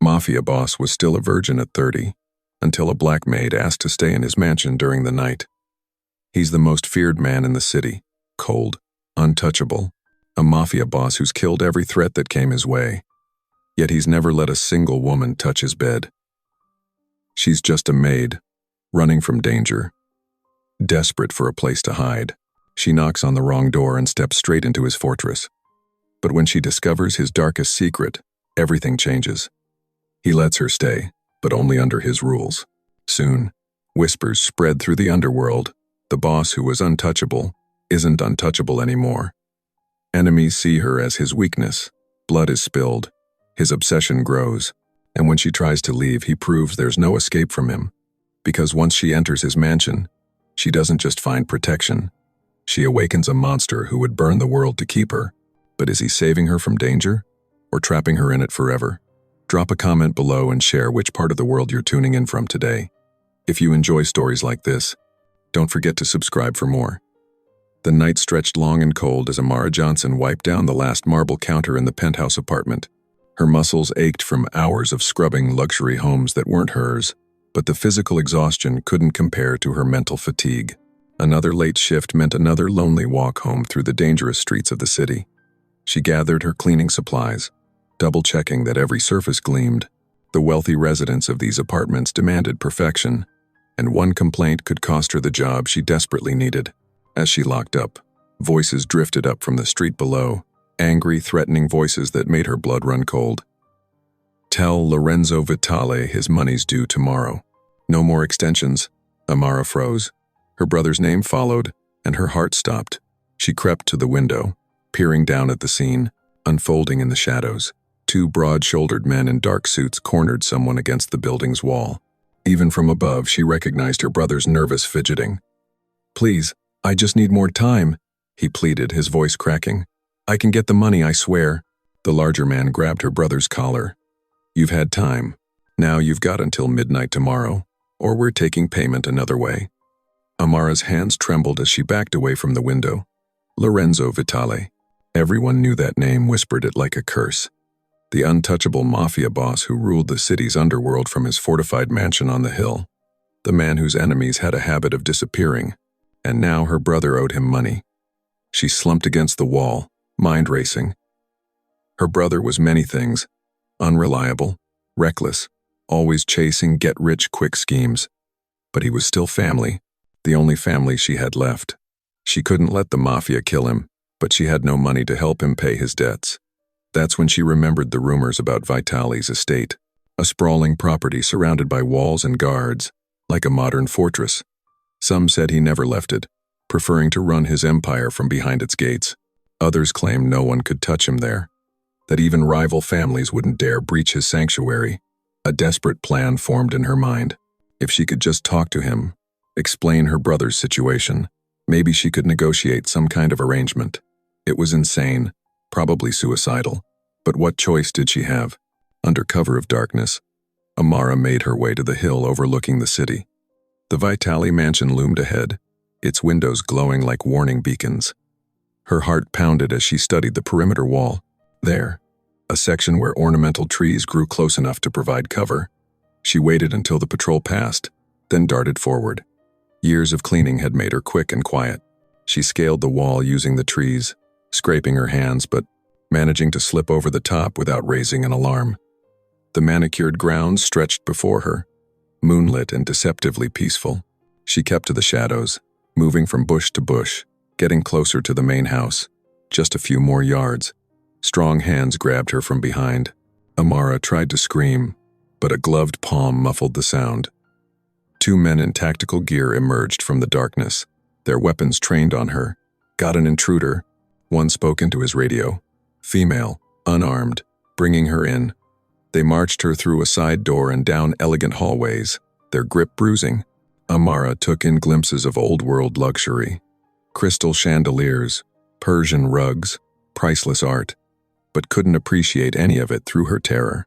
Mafia boss was still a virgin at 30, until a black maid asked to stay in his mansion during the night. He's the most feared man in the city, cold, untouchable, a mafia boss who's killed every threat that came his way. Yet he's never let a single woman touch his bed. She's just a maid, running from danger. Desperate for a place to hide, she knocks on the wrong door and steps straight into his fortress. But when she discovers his darkest secret, everything changes. He lets her stay, but only under his rules. Soon, whispers spread through the underworld. The boss who was untouchable isn't untouchable anymore. Enemies see her as his weakness. Blood is spilled. His obsession grows. And when she tries to leave, he proves there's no escape from him. Because once she enters his mansion, she doesn't just find protection. She awakens a monster who would burn the world to keep her. But is he saving her from danger? Or trapping her in it forever? Drop a comment below and share which part of the world you're tuning in from today. If you enjoy stories like this, don't forget to subscribe for more. The night stretched long and cold as Amara Johnson wiped down the last marble counter in the penthouse apartment. Her muscles ached from hours of scrubbing luxury homes that weren't hers, but the physical exhaustion couldn't compare to her mental fatigue. Another late shift meant another lonely walk home through the dangerous streets of the city. She gathered her cleaning supplies, double-checking that every surface gleamed. The wealthy residents of these apartments demanded perfection, and one complaint could cost her the job she desperately needed. As she locked up, voices drifted up from the street below, angry, threatening voices that made her blood run cold. Tell Lorenzo Vitale his money's due tomorrow. No more extensions. Amara froze. Her brother's name followed, and her heart stopped. She crept to the window, peering down at the scene, unfolding in the shadows. Two broad-shouldered men in dark suits cornered someone against the building's wall. Even from above, she recognized her brother's nervous fidgeting. "Please, I just need more time," he pleaded, his voice cracking. "I can get the money, I swear." The larger man grabbed her brother's collar. "You've had time. Now you've got until midnight tomorrow, or we're taking payment another way." Amara's hands trembled as she backed away from the window. Lorenzo Vitale. Everyone knew that name, whispered it like a curse. The untouchable mafia boss who ruled the city's underworld from his fortified mansion on the hill. The man whose enemies had a habit of disappearing, and now her brother owed him money. She slumped against the wall, mind racing. Her brother was many things: unreliable, reckless, always chasing get-rich-quick schemes. But he was still family, the only family she had left. She couldn't let the mafia kill him, but she had no money to help him pay his debts. That's when she remembered the rumors about Vitale's estate, a sprawling property surrounded by walls and guards, like a modern fortress. Some said he never left it, preferring to run his empire from behind its gates. Others claimed no one could touch him there, that even rival families wouldn't dare breach his sanctuary. A desperate plan formed in her mind. If she could just talk to him, explain her brother's situation, maybe she could negotiate some kind of arrangement. It was insane, probably suicidal, but what choice did she have? Under cover of darkness, Amara made her way to the hill overlooking the city. The Vitale mansion loomed ahead, its windows glowing like warning beacons. Her heart pounded as she studied the perimeter wall. There, a section where ornamental trees grew close enough to provide cover. She waited until the patrol passed, then darted forward. Years of cleaning had made her quick and quiet. She scaled the wall using the trees, scraping her hands but managing to slip over the top without raising an alarm. The manicured grounds stretched before her, moonlit and deceptively peaceful. She kept to the shadows, moving from bush to bush, getting closer to the main house. Just a few more yards. Strong hands grabbed her from behind. Amara tried to scream, but a gloved palm muffled the sound. Two men in tactical gear emerged from the darkness, their weapons trained on her. "Got an intruder," one spoke into his radio. Female, unarmed, bringing her in. They marched her through a side door and down elegant hallways, their grip bruising. Amara took in glimpses of old-world luxury. Crystal chandeliers, Persian rugs, priceless art, but couldn't appreciate any of it through her terror.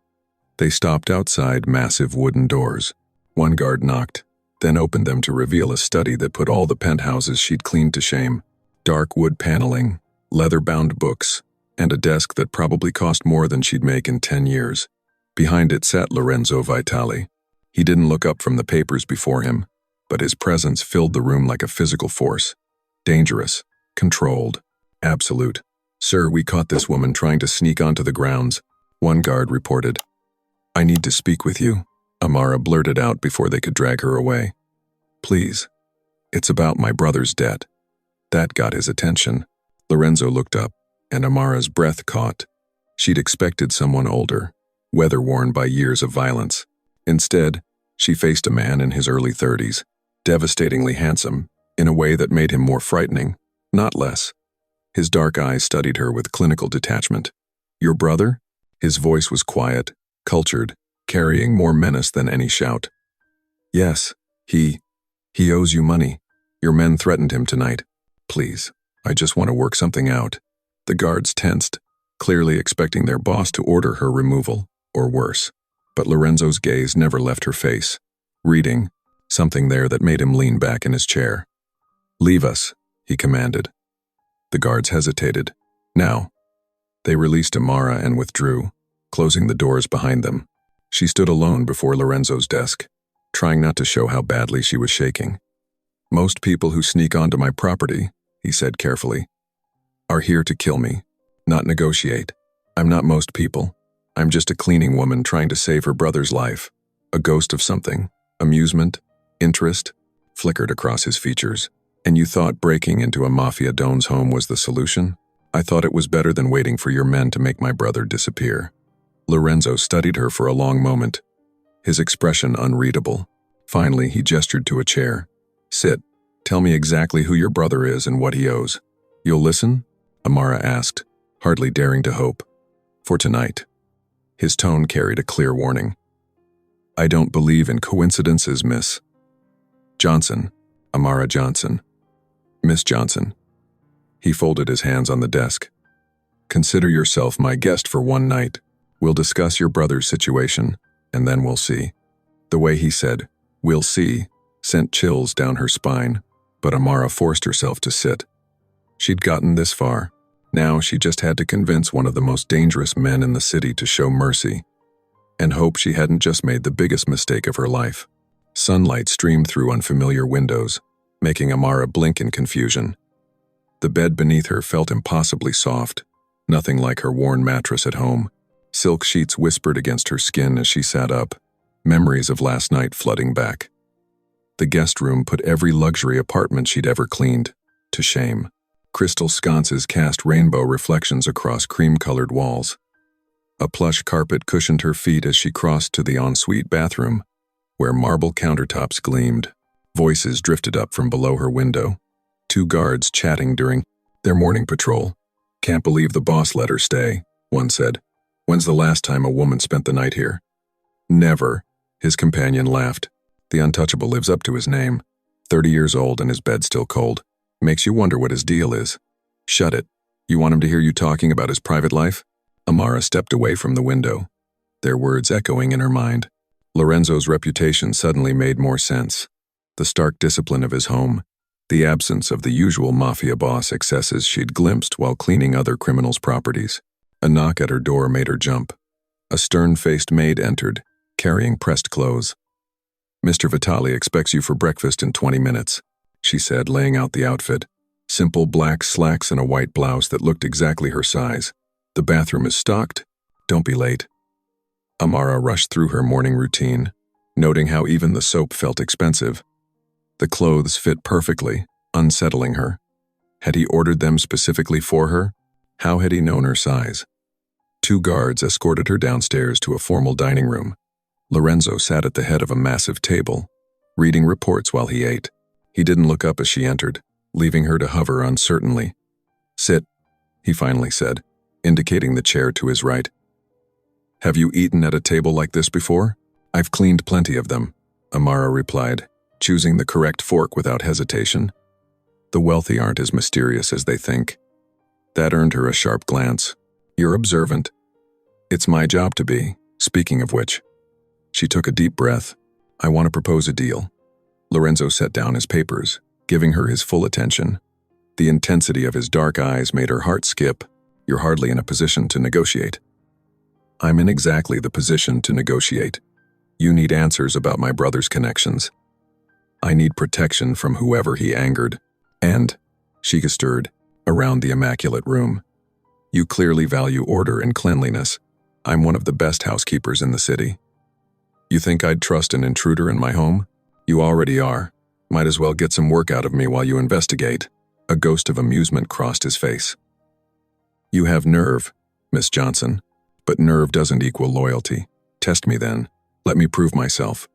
They stopped outside massive wooden doors. One guard knocked, then opened them to reveal a study that put all the penthouses she'd cleaned to shame. Dark wood paneling, leather-bound books, and a desk that probably cost more than she'd make in 10 years. Behind it sat Lorenzo Vitali. He didn't look up from the papers before him, but his presence filled the room like a physical force. Dangerous, controlled, absolute. "Sir, we caught this woman trying to sneak onto the grounds," one guard reported. "I need to speak with you," Amara blurted out before they could drag her away. "Please. It's about my brother's debt." That got his attention. Lorenzo looked up, and Amara's breath caught. She'd expected someone older, weather-worn by years of violence. Instead, she faced a man in his early 30s, devastatingly handsome, in a way that made him more frightening, not less. His dark eyes studied her with clinical detachment. "Your brother?" His voice was quiet, cultured, carrying more menace than any shout. "Yes, he owes you money. Your men threatened him tonight. Please, I just want to work something out." The guards tensed, clearly expecting their boss to order her removal, or worse. But Lorenzo's gaze never left her face, reading something there that made him lean back in his chair. "Leave us," he commanded. The guards hesitated. "Now." They released Amara and withdrew, closing the doors behind them. She stood alone before Lorenzo's desk, trying not to show how badly she was shaking. "Most people who sneak onto my property," he said carefully, "are here to kill me, not negotiate. I'm not most people. I'm just a cleaning woman trying to save her brother's life." A ghost of something, amusement, interest, flickered across his features. "And you thought breaking into a Mafia Don's home was the solution? I thought it was better than waiting for your men to make my brother disappear." Lorenzo studied her for a long moment, his expression unreadable. Finally, he gestured to a chair. "Sit. Tell me exactly who your brother is and what he owes." "You'll listen?" Amara asked, hardly daring to hope. "For tonight." His tone carried a clear warning. "I don't believe in coincidences, Miss Johnson. Amara Johnson. Miss Johnson." He folded his hands on the desk. "Consider yourself my guest for one night. We'll discuss your brother's situation, and then we'll see." The way he said, "we'll see," sent chills down her spine, but Amara forced herself to sit. She'd gotten this far. Now she just had to convince one of the most dangerous men in the city to show mercy, and hope she hadn't just made the biggest mistake of her life. Sunlight streamed through unfamiliar windows, making Amara blink in confusion. The bed beneath her felt impossibly soft, nothing like her worn mattress at home. Silk sheets whispered against her skin as she sat up, memories of last night flooding back. The guest room put every luxury apartment she'd ever cleaned to shame. Crystal sconces cast rainbow reflections across cream-colored walls. A plush carpet cushioned her feet as she crossed to the ensuite bathroom, where marble countertops gleamed. Voices drifted up from below her window. Two guards chatting during their morning patrol. "Can't believe the boss let her stay," one said. "When's the last time a woman spent the night here?" "Never," his companion laughed. "The untouchable lives up to his name. 30 years old and his bed still cold. Makes you wonder what his deal is." "Shut it. You want him to hear you talking about his private life?" Amara stepped away from the window, their words echoing in her mind. Lorenzo's reputation suddenly made more sense. The stark discipline of his home, the absence of the usual Mafia boss excesses she'd glimpsed while cleaning other criminals' properties. A knock at her door made her jump. A stern-faced maid entered, carrying pressed clothes. "Mr. Vitali expects you for breakfast in 20 minutes, she said, laying out the outfit. Simple black slacks and a white blouse that looked exactly her size. "The bathroom is stocked. Don't be late." Amara rushed through her morning routine, noting how even the soap felt expensive. The clothes fit perfectly, unsettling her. Had he ordered them specifically for her? How had he known her size? Two guards escorted her downstairs to a formal dining room. Lorenzo sat at the head of a massive table, reading reports while he ate. He didn't look up as she entered, leaving her to hover uncertainly. "Sit," he finally said, indicating the chair to his right. "Have you eaten at a table like this before?" "I've cleaned plenty of them," Amara replied, choosing the correct fork without hesitation. The wealthy aren't as mysterious as they think. That earned her a sharp glance. "You're observant." "It's my job to be, speaking of which." She took a deep breath. "I want to propose a deal." Lorenzo set down his papers, giving her his full attention. The intensity of his dark eyes made her heart skip. "You're hardly in a position to negotiate." I'm in exactly the position to negotiate. You need answers about my brother's connections. I need protection from whoever he angered. And, she stirred, around the immaculate room. You clearly value order and cleanliness. I'm one of the best housekeepers in the city. You think I'd trust an intruder in my home? You already are. Might as well get some work out of me while you investigate. A ghost of amusement crossed his face. You have nerve, Miss Johnson, but nerve doesn't equal loyalty. Test me then. Let me prove myself.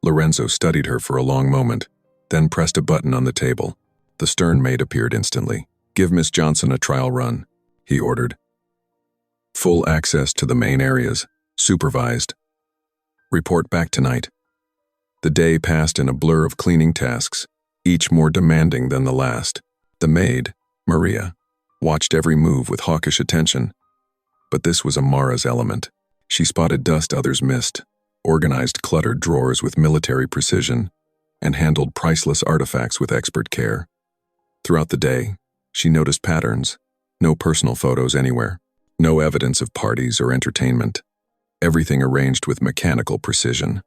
Lorenzo studied her for a long moment, then pressed a button on the table. The stern maid appeared instantly. Give Miss Johnson a trial run, he ordered. Full access to the main areas, supervised. Report back tonight. The day passed in a blur of cleaning tasks, each more demanding than the last. The maid, Maria, watched every move with hawkish attention. But this was Amara's element. She spotted dust others missed, organized cluttered drawers with military precision, and handled priceless artifacts with expert care. Throughout the day, she noticed patterns. No personal photos anywhere. No evidence of parties or entertainment. Everything arranged with mechanical precision.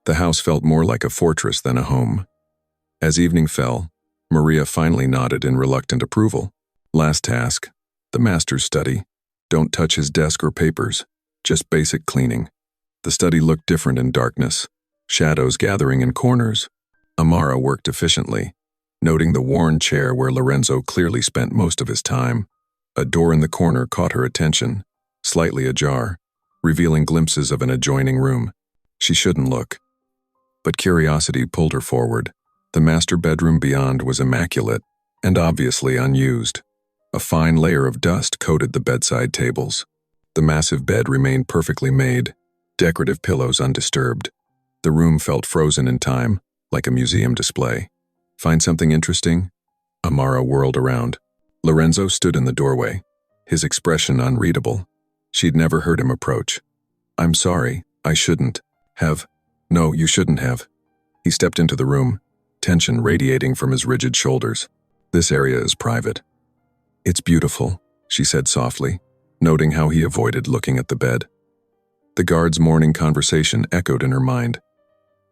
The house felt more like a fortress than a home. As evening fell, Maria finally nodded in reluctant approval. Last task, the master's study. Don't touch his desk or papers, just basic cleaning. The study looked different in darkness, shadows gathering in corners. Amara worked efficiently, noting the worn chair where Lorenzo clearly spent most of his time. A door in the corner caught her attention, slightly ajar, revealing glimpses of an adjoining room. She shouldn't look. But curiosity pulled her forward. The master bedroom beyond was immaculate and obviously unused. A fine layer of dust coated the bedside tables. The massive bed remained perfectly made, decorative pillows undisturbed. The room felt frozen in time, like a museum display. Find something interesting? Amara whirled around. Lorenzo stood in the doorway, his expression unreadable. She'd never heard him approach. I'm sorry, I shouldn't have. No, you shouldn't have. He stepped into the room, tension radiating from his rigid shoulders. This area is private. It's beautiful, she said softly, noting how he avoided looking at the bed. The guard's morning conversation echoed in her mind.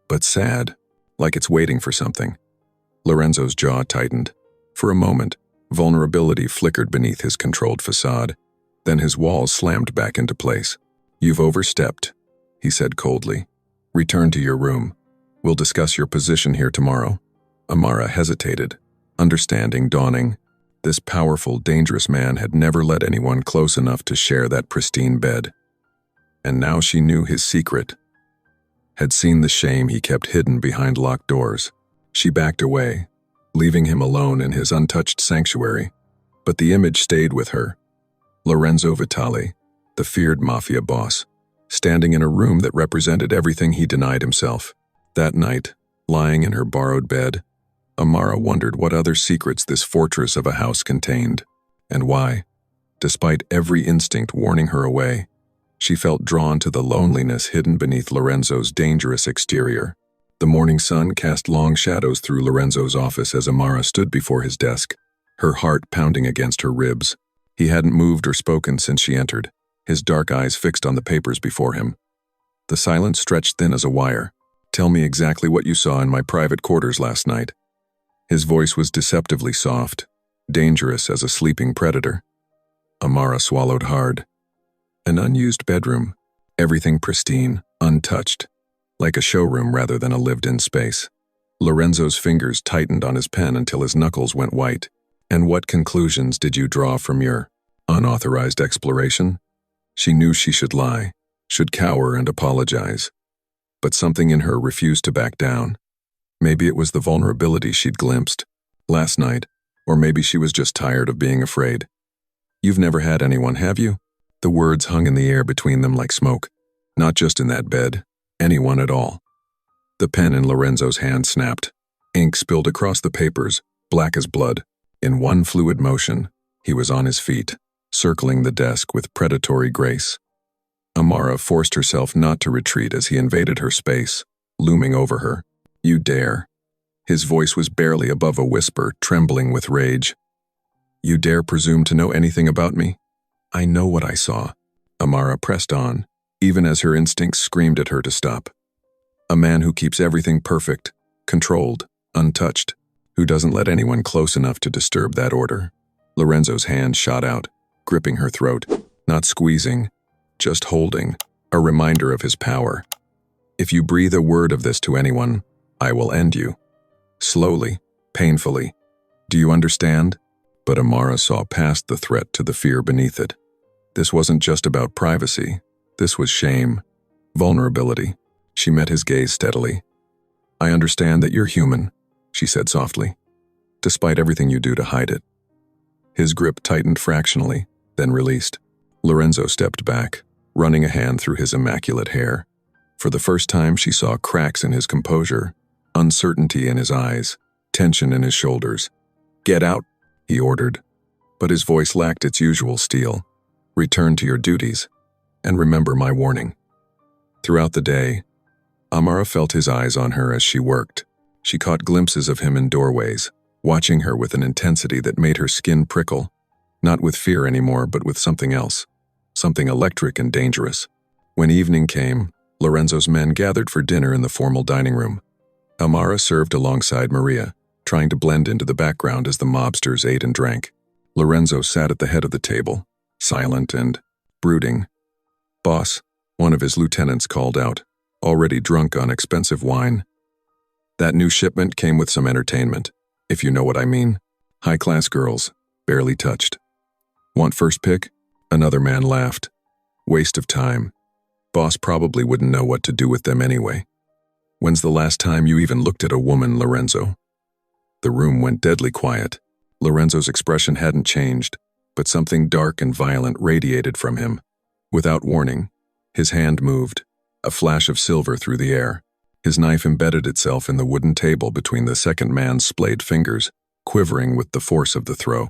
But sad, like it's waiting for something. Lorenzo's jaw tightened. For a moment, vulnerability flickered beneath his controlled facade. Then his walls slammed back into place. You've overstepped, he said coldly. Return to your room. We'll discuss your position here tomorrow. Amara hesitated, understanding dawning. This powerful, dangerous man had never let anyone close enough to share that pristine bed. And now she knew his secret. Had seen the shame he kept hidden behind locked doors. She backed away, leaving him alone in his untouched sanctuary. But the image stayed with her. Lorenzo Vitali, the feared Mafia boss, standing in a room that represented everything he denied himself. That night, lying in her borrowed bed, Amara wondered what other secrets this fortress of a house contained, and why, despite every instinct warning her away, she felt drawn to the loneliness hidden beneath Lorenzo's dangerous exterior. The morning sun cast long shadows through Lorenzo's office as Amara stood before his desk, her heart pounding against her ribs. He hadn't moved or spoken since she entered, his dark eyes fixed on the papers before him. The silence stretched thin as a wire. Tell me exactly what you saw in my private quarters last night. His voice was deceptively soft, dangerous as a sleeping predator. Amara swallowed hard. An unused bedroom, everything pristine, untouched, like a showroom rather than a lived-in space. Lorenzo's fingers tightened on his pen until his knuckles went white. And what conclusions did you draw from your unauthorized exploration? She knew she should lie, should cower and apologize. But something in her refused to back down. Maybe it was the vulnerability she'd glimpsed last night, or maybe she was just tired of being afraid. You've never had anyone, have you? The words hung in the air between them like smoke. Not just in that bed, anyone at all. The pen in Lorenzo's hand snapped. Ink spilled across the papers, black as blood. In one fluid motion, he was on his feet, circling the desk with predatory grace. Amara forced herself not to retreat as he invaded her space, looming over her. You dare. His voice was barely above a whisper, trembling with rage. You dare presume to know anything about me? I know what I saw. Amara pressed on, even as her instincts screamed at her to stop. A man who keeps everything perfect, controlled, untouched, who doesn't let anyone close enough to disturb that order. Lorenzo's hand shot out, gripping her throat, not squeezing, just holding, a reminder of his power. If you breathe a word of this to anyone, I will end you. Slowly, painfully. Do you understand? But Amara saw past the threat to the fear beneath it. This wasn't just about privacy. This was shame, vulnerability. She met his gaze steadily. I understand that you're human, she said softly, despite everything you do to hide it. His grip tightened fractionally, then released. Lorenzo stepped back, running a hand through his immaculate hair. For the first time, she saw cracks in his composure, uncertainty in his eyes, tension in his shoulders. Get out, he ordered, but his voice lacked its usual steel. Return to your duties, and remember my warning. Throughout the day, Amara felt his eyes on her as she worked. She caught glimpses of him in doorways, watching her with an intensity that made her skin prickle, not with fear anymore, but with something else, something electric and dangerous. When evening came, Lorenzo's men gathered for dinner in the formal dining room. Amara served alongside Maria, trying to blend into the background as the mobsters ate and drank. Lorenzo sat at the head of the table, silent and brooding. Boss, one of his lieutenants called out, already drunk on expensive wine. That new shipment came with some entertainment, if you know what I mean. High-class girls, barely touched. Want first pick? Another man laughed. Waste of time. Boss probably wouldn't know what to do with them anyway. When's the last time you even looked at a woman, Lorenzo? The room went deadly quiet. Lorenzo's expression hadn't changed, but something dark and violent radiated from him. Without warning, his hand moved, a flash of silver through the air. His knife embedded itself in the wooden table between the second man's splayed fingers, quivering with the force of the throw.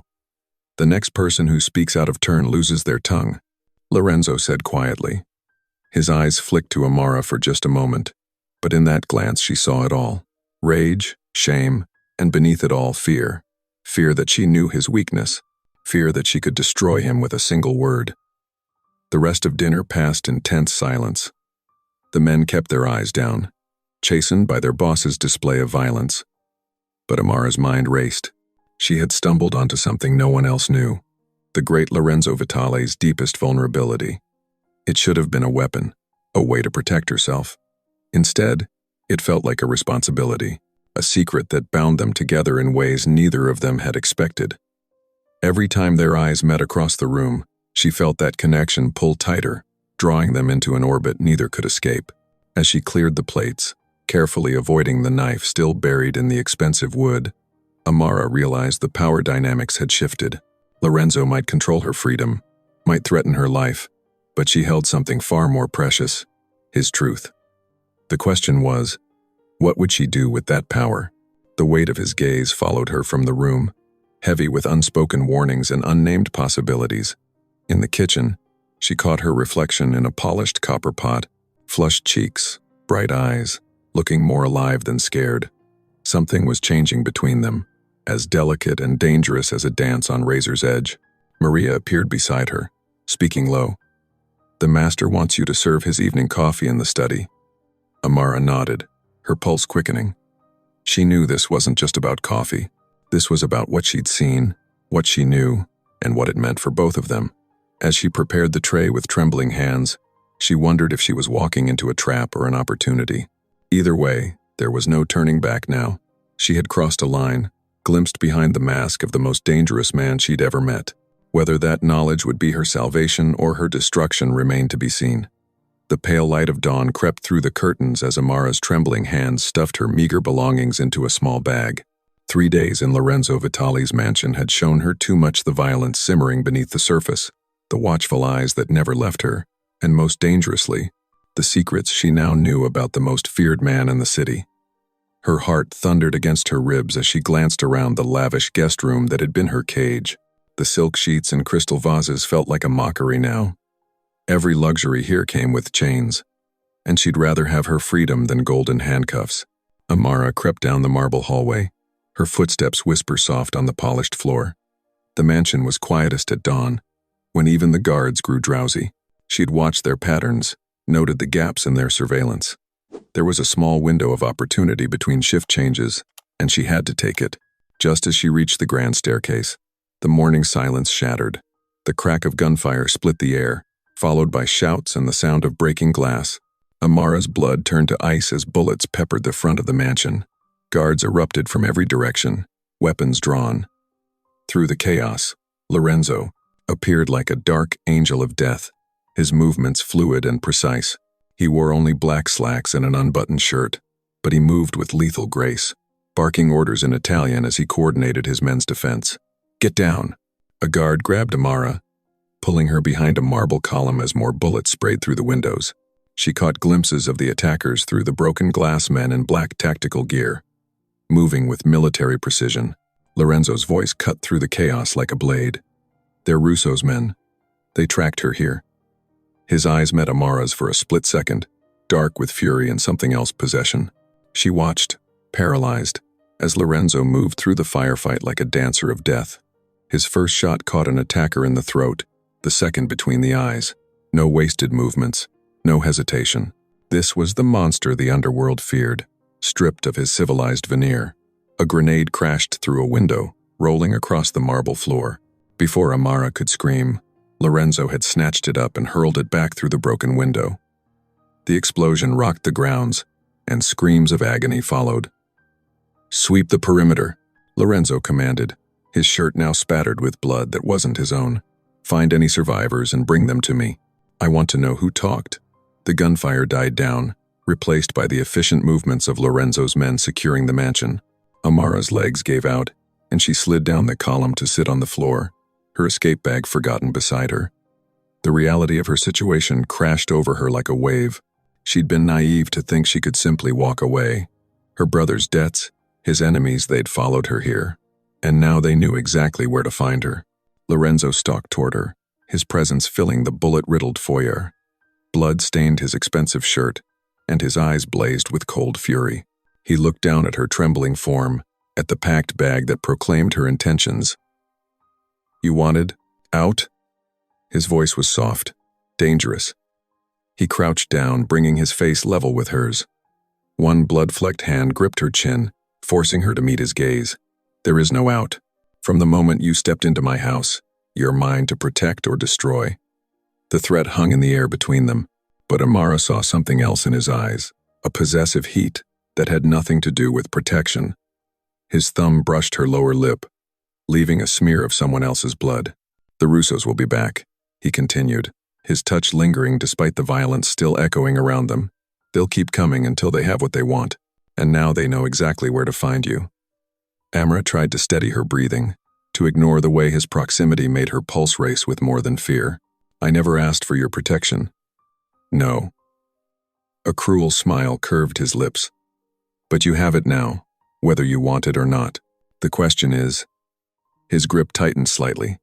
The next person who speaks out of turn loses their tongue, Lorenzo said quietly. His eyes flicked to Amara for just a moment, but in that glance she saw it all. Rage, shame, and beneath it all fear. Fear that she knew his weakness. Fear that she could destroy him with a single word. The rest of dinner passed in tense silence. The men kept their eyes down, chastened by their boss's display of violence. But Amara's mind raced. She had stumbled onto something no one else knew, the great Lorenzo Vitale's deepest vulnerability. It should have been a weapon, a way to protect herself. Instead, it felt like a responsibility, a secret that bound them together in ways neither of them had expected. Every time their eyes met across the room, she felt that connection pull tighter, drawing them into an orbit neither could escape. As she cleared the plates, carefully avoiding the knife still buried in the expensive wood, Amara realized the power dynamics had shifted. Lorenzo might control her freedom, might threaten her life, but she held something far more precious, his truth. The question was, what would she do with that power? The weight of his gaze followed her from the room, heavy with unspoken warnings and unnamed possibilities. In the kitchen, she caught her reflection in a polished copper pot, flushed cheeks, bright eyes, looking more alive than scared. Something was changing between them, as delicate and dangerous as a dance on razor's edge. Maria appeared beside her, speaking low. The master wants you to serve his evening coffee in the study. Amara nodded, her pulse quickening. She knew this wasn't just about coffee. This was about what she'd seen, what she knew, and what it meant for both of them. As she prepared the tray with trembling hands, she wondered if she was walking into a trap or an opportunity. Either way, there was no turning back now. She had crossed a line, glimpsed behind the mask of the most dangerous man she'd ever met. Whether that knowledge would be her salvation or her destruction remained to be seen. The pale light of dawn crept through the curtains as Amara's trembling hands stuffed her meager belongings into a small bag. 3 days in Lorenzo Vitale's mansion had shown her too much the violence simmering beneath the surface, the watchful eyes that never left her, and most dangerously, the secrets she now knew about the most feared man in the city. Her heart thundered against her ribs as she glanced around the lavish guest room that had been her cage. The silk sheets and crystal vases felt like a mockery now. Every luxury here came with chains, and she'd rather have her freedom than golden handcuffs. Amara crept down the marble hallway, her footsteps whisper-soft on the polished floor. The mansion was quietest at dawn, when even the guards grew drowsy. She'd watched their patterns, noted the gaps in their surveillance. There was a small window of opportunity between shift changes, and she had to take it. Just as she reached the grand staircase, the morning silence shattered. The crack of gunfire split the air, followed by shouts and the sound of breaking glass. Amara's blood turned to ice as bullets peppered the front of the mansion. Guards erupted from every direction, weapons drawn. Through the chaos, Lorenzo appeared like a dark angel of death, his movements fluid and precise. He wore only black slacks and an unbuttoned shirt, but he moved with lethal grace, barking orders in Italian as he coordinated his men's defense. "Get down!" A guard grabbed Amara, pulling her behind a marble column as more bullets sprayed through the windows. She caught glimpses of the attackers through the broken glass men in black tactical gear. Moving with military precision, Lorenzo's voice cut through the chaos like a blade. "They're Russo's men. They tracked her here." His eyes met Amara's for a split second, dark with fury and something else possession. She watched, paralyzed, as Lorenzo moved through the firefight like a dancer of death. His first shot caught an attacker in the throat, the second between the eyes. No wasted movements, no hesitation. This was the monster the underworld feared, stripped of his civilized veneer. A grenade crashed through a window, rolling across the marble floor. Before Amara could scream, Lorenzo had snatched it up and hurled it back through the broken window. The explosion rocked the grounds, and screams of agony followed. "Sweep the perimeter," Lorenzo commanded, his shirt now spattered with blood that wasn't his own. "Find any survivors and bring them to me. I want to know who talked." The gunfire died down, replaced by the efficient movements of Lorenzo's men securing the mansion. Amara's legs gave out, and she slid down the column to sit on the floor, her escape bag forgotten beside her. The reality of her situation crashed over her like a wave. She'd been naive to think she could simply walk away. Her brother's debts, his enemies, they'd followed her here. And now they knew exactly where to find her. Lorenzo stalked toward her, his presence filling the bullet-riddled foyer. Blood stained his expensive shirt, and his eyes blazed with cold fury. He looked down at her trembling form, at the packed bag that proclaimed her intentions. "You wanted out?" His voice was soft, dangerous. He crouched down, bringing his face level with hers. One blood-flecked hand gripped her chin, forcing her to meet his gaze. "There is no out. From the moment you stepped into my house, you're mine to protect or destroy." The threat hung in the air between them, but Amara saw something else in his eyes, a possessive heat that had nothing to do with protection. His thumb brushed her lower lip, leaving a smear of someone else's blood. "The Russos will be back," he continued, his touch lingering despite the violence still echoing around them. "They'll keep coming until they have what they want, and now they know exactly where to find you." Amara tried to steady her breathing, to ignore the way his proximity made her pulse race with more than fear. "I never asked for your protection." "No." A cruel smile curved his lips. "But you have it now, whether you want it or not. The question is..." His grip tightened slightly.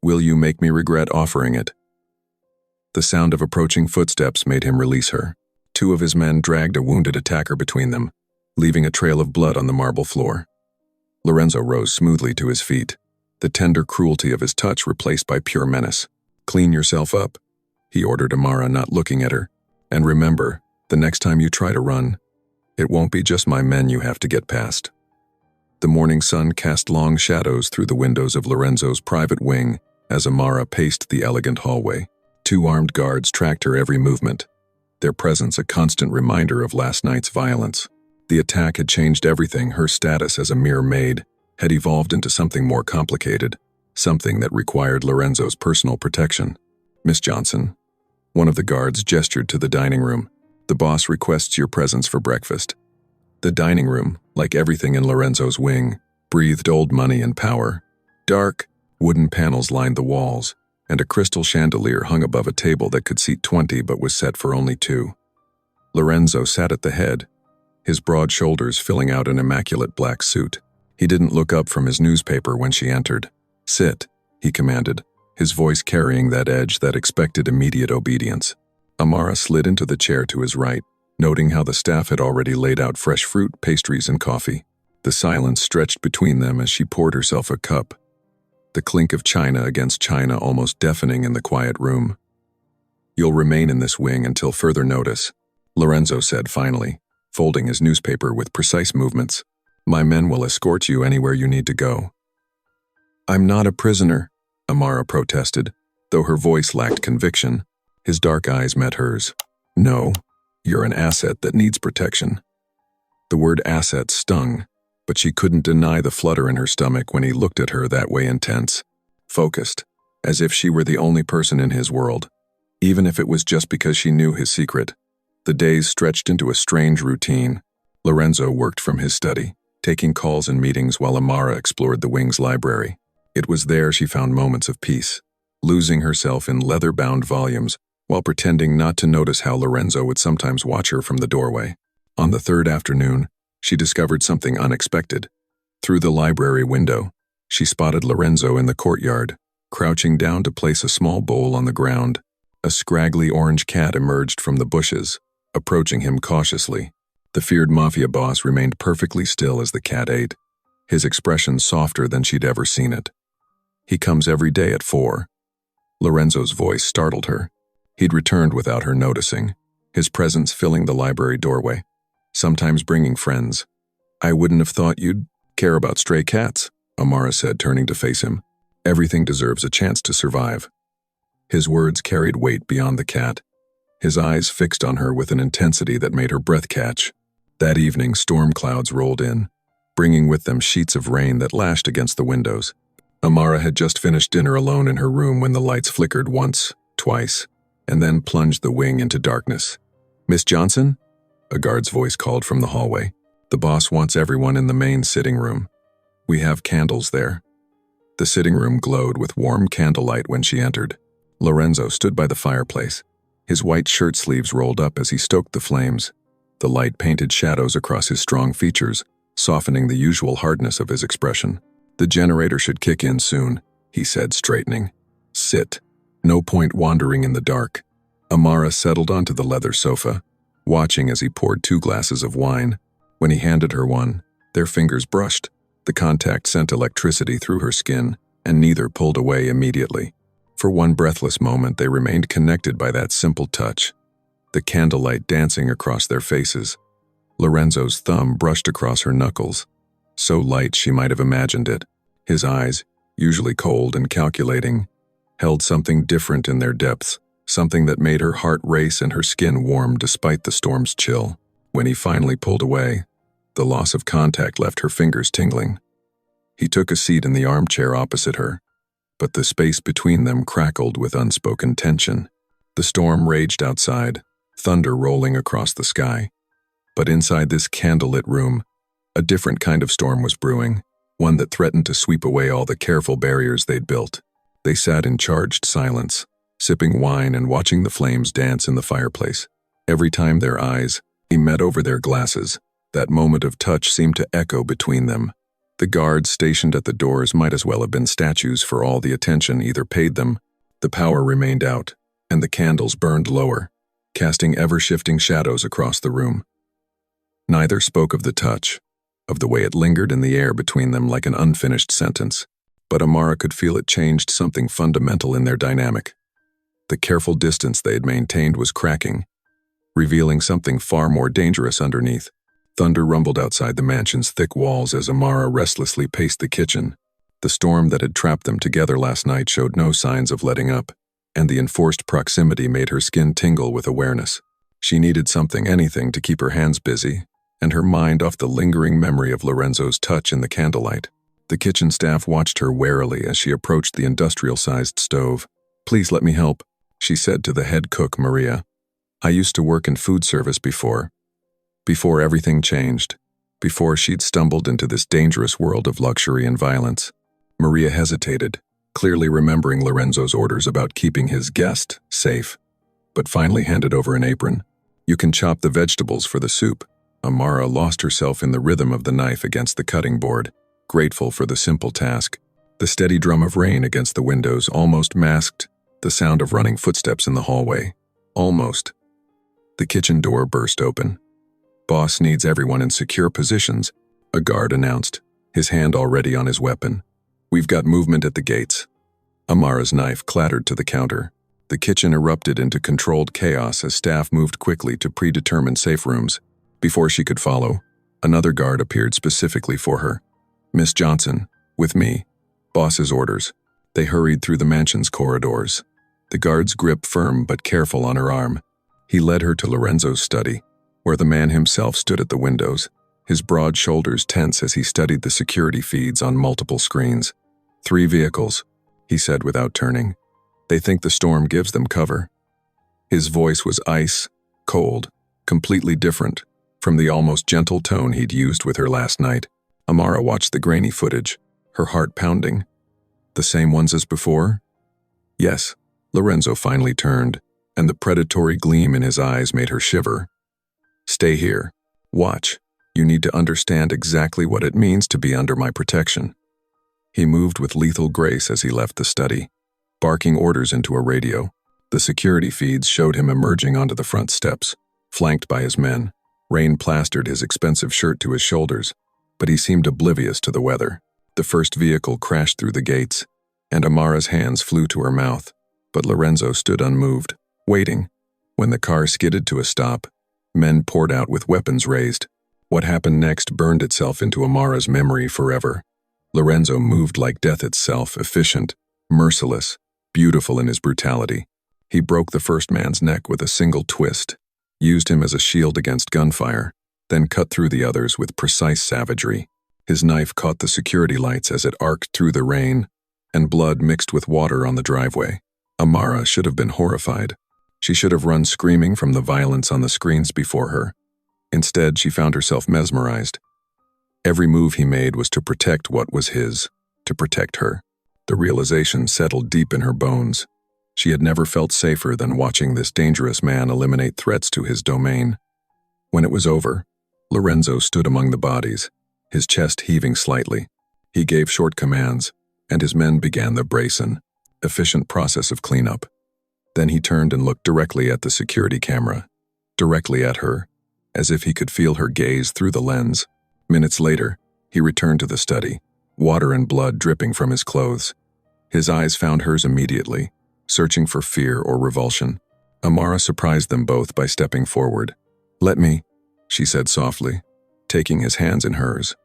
"Will you make me regret offering it?" The sound of approaching footsteps made him release her. Two of his men dragged a wounded attacker between them, leaving a trail of blood on the marble floor. Lorenzo rose smoothly to his feet, the tender cruelty of his touch replaced by pure menace. "Clean yourself up," he ordered Amara, not looking at her. "And remember, the next time you try to run, it won't be just my men you have to get past." The morning sun cast long shadows through the windows of Lorenzo's private wing as Amara paced the elegant hallway. Two armed guards tracked her every movement, their presence a constant reminder of last night's violence. The attack had changed everything. Her status as a mere maid had evolved into something more complicated, something that required Lorenzo's personal protection. "Miss Johnson." One of the guards gestured to the dining room. "The boss requests your presence for breakfast." The dining room, like everything in Lorenzo's wing, breathed old money and power. Dark, wooden panels lined the walls, and a crystal chandelier hung above a table that could seat 20 but was set for only 2. Lorenzo sat at the head, his broad shoulders filling out an immaculate black suit. He didn't look up from his newspaper when she entered. "Sit," he commanded, his voice carrying that edge that expected immediate obedience. Amara slid into the chair to his right, noting how the staff had already laid out fresh fruit, pastries, and coffee. The silence stretched between them as she poured herself a cup, the clink of china against china almost deafening in the quiet room. You'll remain in this wing until further notice, Lorenzo said finally, folding his newspaper with precise movements. My men will escort you anywhere you need to go. I'm not a prisoner, Amara protested, though her voice lacked conviction. His dark eyes met hers. No, you're an asset that needs protection. The word asset stung, but she couldn't deny the flutter in her stomach when he looked at her that way, intense, focused, as if she were the only person in his world, even if it was just because she knew his secret. The days stretched into a strange routine. Lorenzo worked from his study, taking calls and meetings while Amara explored the wing's library. It was there she found moments of peace, losing herself in leather-bound volumes while pretending not to notice how Lorenzo would sometimes watch her from the doorway. On the third afternoon, she discovered something unexpected. Through the library window, she spotted Lorenzo in the courtyard, crouching down to place a small bowl on the ground. A scraggly orange cat emerged from the bushes, approaching him cautiously. The feared Mafia boss remained perfectly still as the cat ate, his expression softer than she'd ever seen it. He comes every day at 4. Lorenzo's voice startled her. He'd returned without her noticing, his presence filling the library doorway, sometimes bringing friends. I wouldn't have thought you'd care about stray cats, Amara said, turning to face him. Everything deserves a chance to survive. His words carried weight beyond the cat, his eyes fixed on her with an intensity that made her breath catch. That evening, storm clouds rolled in, bringing with them sheets of rain that lashed against the windows. Amara had just finished dinner alone in her room when the lights flickered once, twice, and then plunged the wing into darkness. Miss Johnson? A guard's voice called from the hallway. The boss wants everyone in the main sitting room. We have candles there. The sitting room glowed with warm candlelight when she entered. Lorenzo stood by the fireplace, his white shirt sleeves rolled up as he stoked the flames. The light painted shadows across his strong features, softening the usual hardness of his expression. The generator should kick in soon, he said, straightening. Sit. No point wandering in the dark. Amara settled onto the leather sofa, watching as he poured 2 glasses of wine. When he handed her one, their fingers brushed. The contact sent electricity through her skin, and neither pulled away immediately. For one breathless moment, they remained connected by that simple touch, the candlelight dancing across their faces. Lorenzo's thumb brushed across her knuckles, so light she might have imagined it. His eyes, usually cold and calculating, held something different in their depths, something that made her heart race and her skin warm despite the storm's chill. When he finally pulled away, the loss of contact left her fingers tingling. He took a seat in the armchair opposite her, but the space between them crackled with unspoken tension. The storm raged outside, thunder rolling across the sky. But inside this candlelit room, a different kind of storm was brewing, one that threatened to sweep away all the careful barriers they'd built. They sat in charged silence, sipping wine and watching the flames dance in the fireplace. Every time their eyes met over their glasses, that moment of touch seemed to echo between them. The guards stationed at the doors might as well have been statues for all the attention either paid them. The power remained out, and the candles burned lower, casting ever-shifting shadows across the room. Neither spoke of the touch, of the way it lingered in the air between them like an unfinished sentence, but Amara could feel it changed something fundamental in their dynamic. The careful distance they had maintained was cracking, revealing something far more dangerous underneath. Thunder rumbled outside the mansion's thick walls as Amara restlessly paced the kitchen. The storm that had trapped them together last night showed no signs of letting up, and the enforced proximity made her skin tingle with awareness. She needed something, anything, to keep her hands busy, and her mind off the lingering memory of Lorenzo's touch in the candlelight. The kitchen staff watched her warily as she approached the industrial-sized stove. "Please let me help," she said to the head cook, Maria. "I used to work in food service before everything changed, before she'd stumbled into this dangerous world of luxury and violence." Maria hesitated, clearly remembering Lorenzo's orders about keeping his guest safe, but finally handed over an apron. "You can chop the vegetables for the soup." Amara lost herself in the rhythm of the knife against the cutting board, grateful for the simple task. The steady drum of rain against the windows almost masked the sound of running footsteps in the hallway. Almost. The kitchen door burst open. "Boss needs everyone in secure positions," a guard announced, his hand already on his weapon. "We've got movement at the gates." Amara's knife clattered to the counter. The kitchen erupted into controlled chaos as staff moved quickly to predetermined safe rooms. Before she could follow, another guard appeared specifically for her. "Miss Johnson, with me. Boss's orders." They hurried through the mansion's corridors. The guard's grip firm but careful on her arm. He led her to Lorenzo's study, where the man himself stood at the windows, his broad shoulders tense as he studied the security feeds on multiple screens. "3 vehicles," he said without turning. "They think the storm gives them cover." His voice was ice, cold, completely different from the almost gentle tone he'd used with her last night. Amara watched the grainy footage, her heart pounding. "The same ones as before?" "Yes." Lorenzo finally turned, and the predatory gleam in his eyes made her shiver. "Stay here. Watch. You need to understand exactly what it means to be under my protection." He moved with lethal grace as he left the study, barking orders into a radio. The security feeds showed him emerging onto the front steps, flanked by his men. Rain plastered his expensive shirt to his shoulders, but he seemed oblivious to the weather. The first vehicle crashed through the gates, and Amara's hands flew to her mouth, but Lorenzo stood unmoved, waiting. When the car skidded to a stop, men poured out with weapons raised. What happened next burned itself into Amara's memory forever. Lorenzo moved like death itself, efficient, merciless, beautiful in his brutality. He broke the first man's neck with a single twist, used him as a shield against gunfire, then cut through the others with precise savagery. His knife caught the security lights as it arced through the rain, and blood mixed with water on the driveway. Amara should have been horrified. She should have run screaming from the violence on the screens before her. Instead, she found herself mesmerized. Every move he made was to protect what was his, to protect her. The realization settled deep in her bones. She had never felt safer than watching this dangerous man eliminate threats to his domain. When it was over, Lorenzo stood among the bodies, his chest heaving slightly. He gave short commands, and his men began the brazen, efficient process of cleanup. Then he turned and looked directly at the security camera, directly at her, as if he could feel her gaze through the lens. Minutes later, he returned to the study, water and blood dripping from his clothes. His eyes found hers immediately, searching for fear or revulsion. Amara surprised them both by stepping forward. "Let me," she said softly, taking his hands in hers.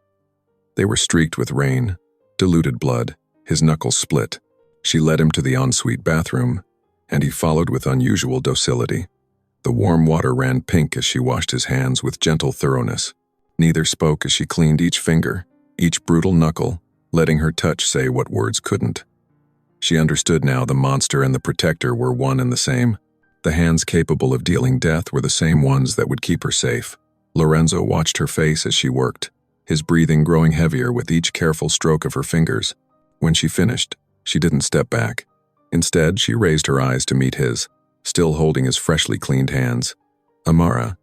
They were streaked with rain, diluted blood, his knuckles split. She led him to the ensuite bathroom, and he followed with unusual docility. The warm water ran pink as she washed his hands with gentle thoroughness. Neither spoke as she cleaned each finger, each brutal knuckle, letting her touch say what words couldn't. She understood now the monster and the protector were one and the same. The hands capable of dealing death were the same ones that would keep her safe. Lorenzo watched her face as she worked, his breathing growing heavier with each careful stroke of her fingers. When she finished, she didn't step back. Instead, she raised her eyes to meet his, still holding his freshly cleaned hands. "Amara,"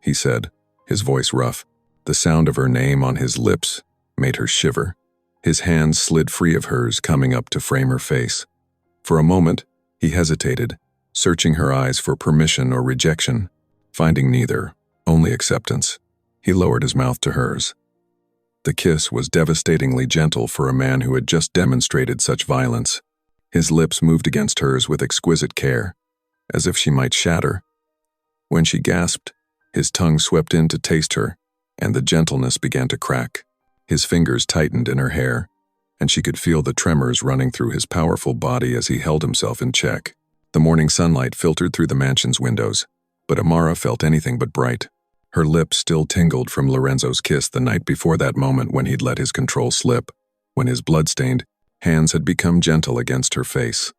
he said, his voice rough. The sound of her name on his lips made her shiver. His hands slid free of hers, coming up to frame her face. For a moment, he hesitated, searching her eyes for permission or rejection. Finding neither, only acceptance, he lowered his mouth to hers. The kiss was devastatingly gentle for a man who had just demonstrated such violence. His lips moved against hers with exquisite care, as if she might shatter. When she gasped, his tongue swept in to taste her, and the gentleness began to crack. His fingers tightened in her hair, and she could feel the tremors running through his powerful body as he held himself in check. The morning sunlight filtered through the mansion's windows, but Amara felt anything but bright. Her lips still tingled from Lorenzo's kiss the night before that moment when he'd let his control slip, when his blood-stained hands had become gentle against her face.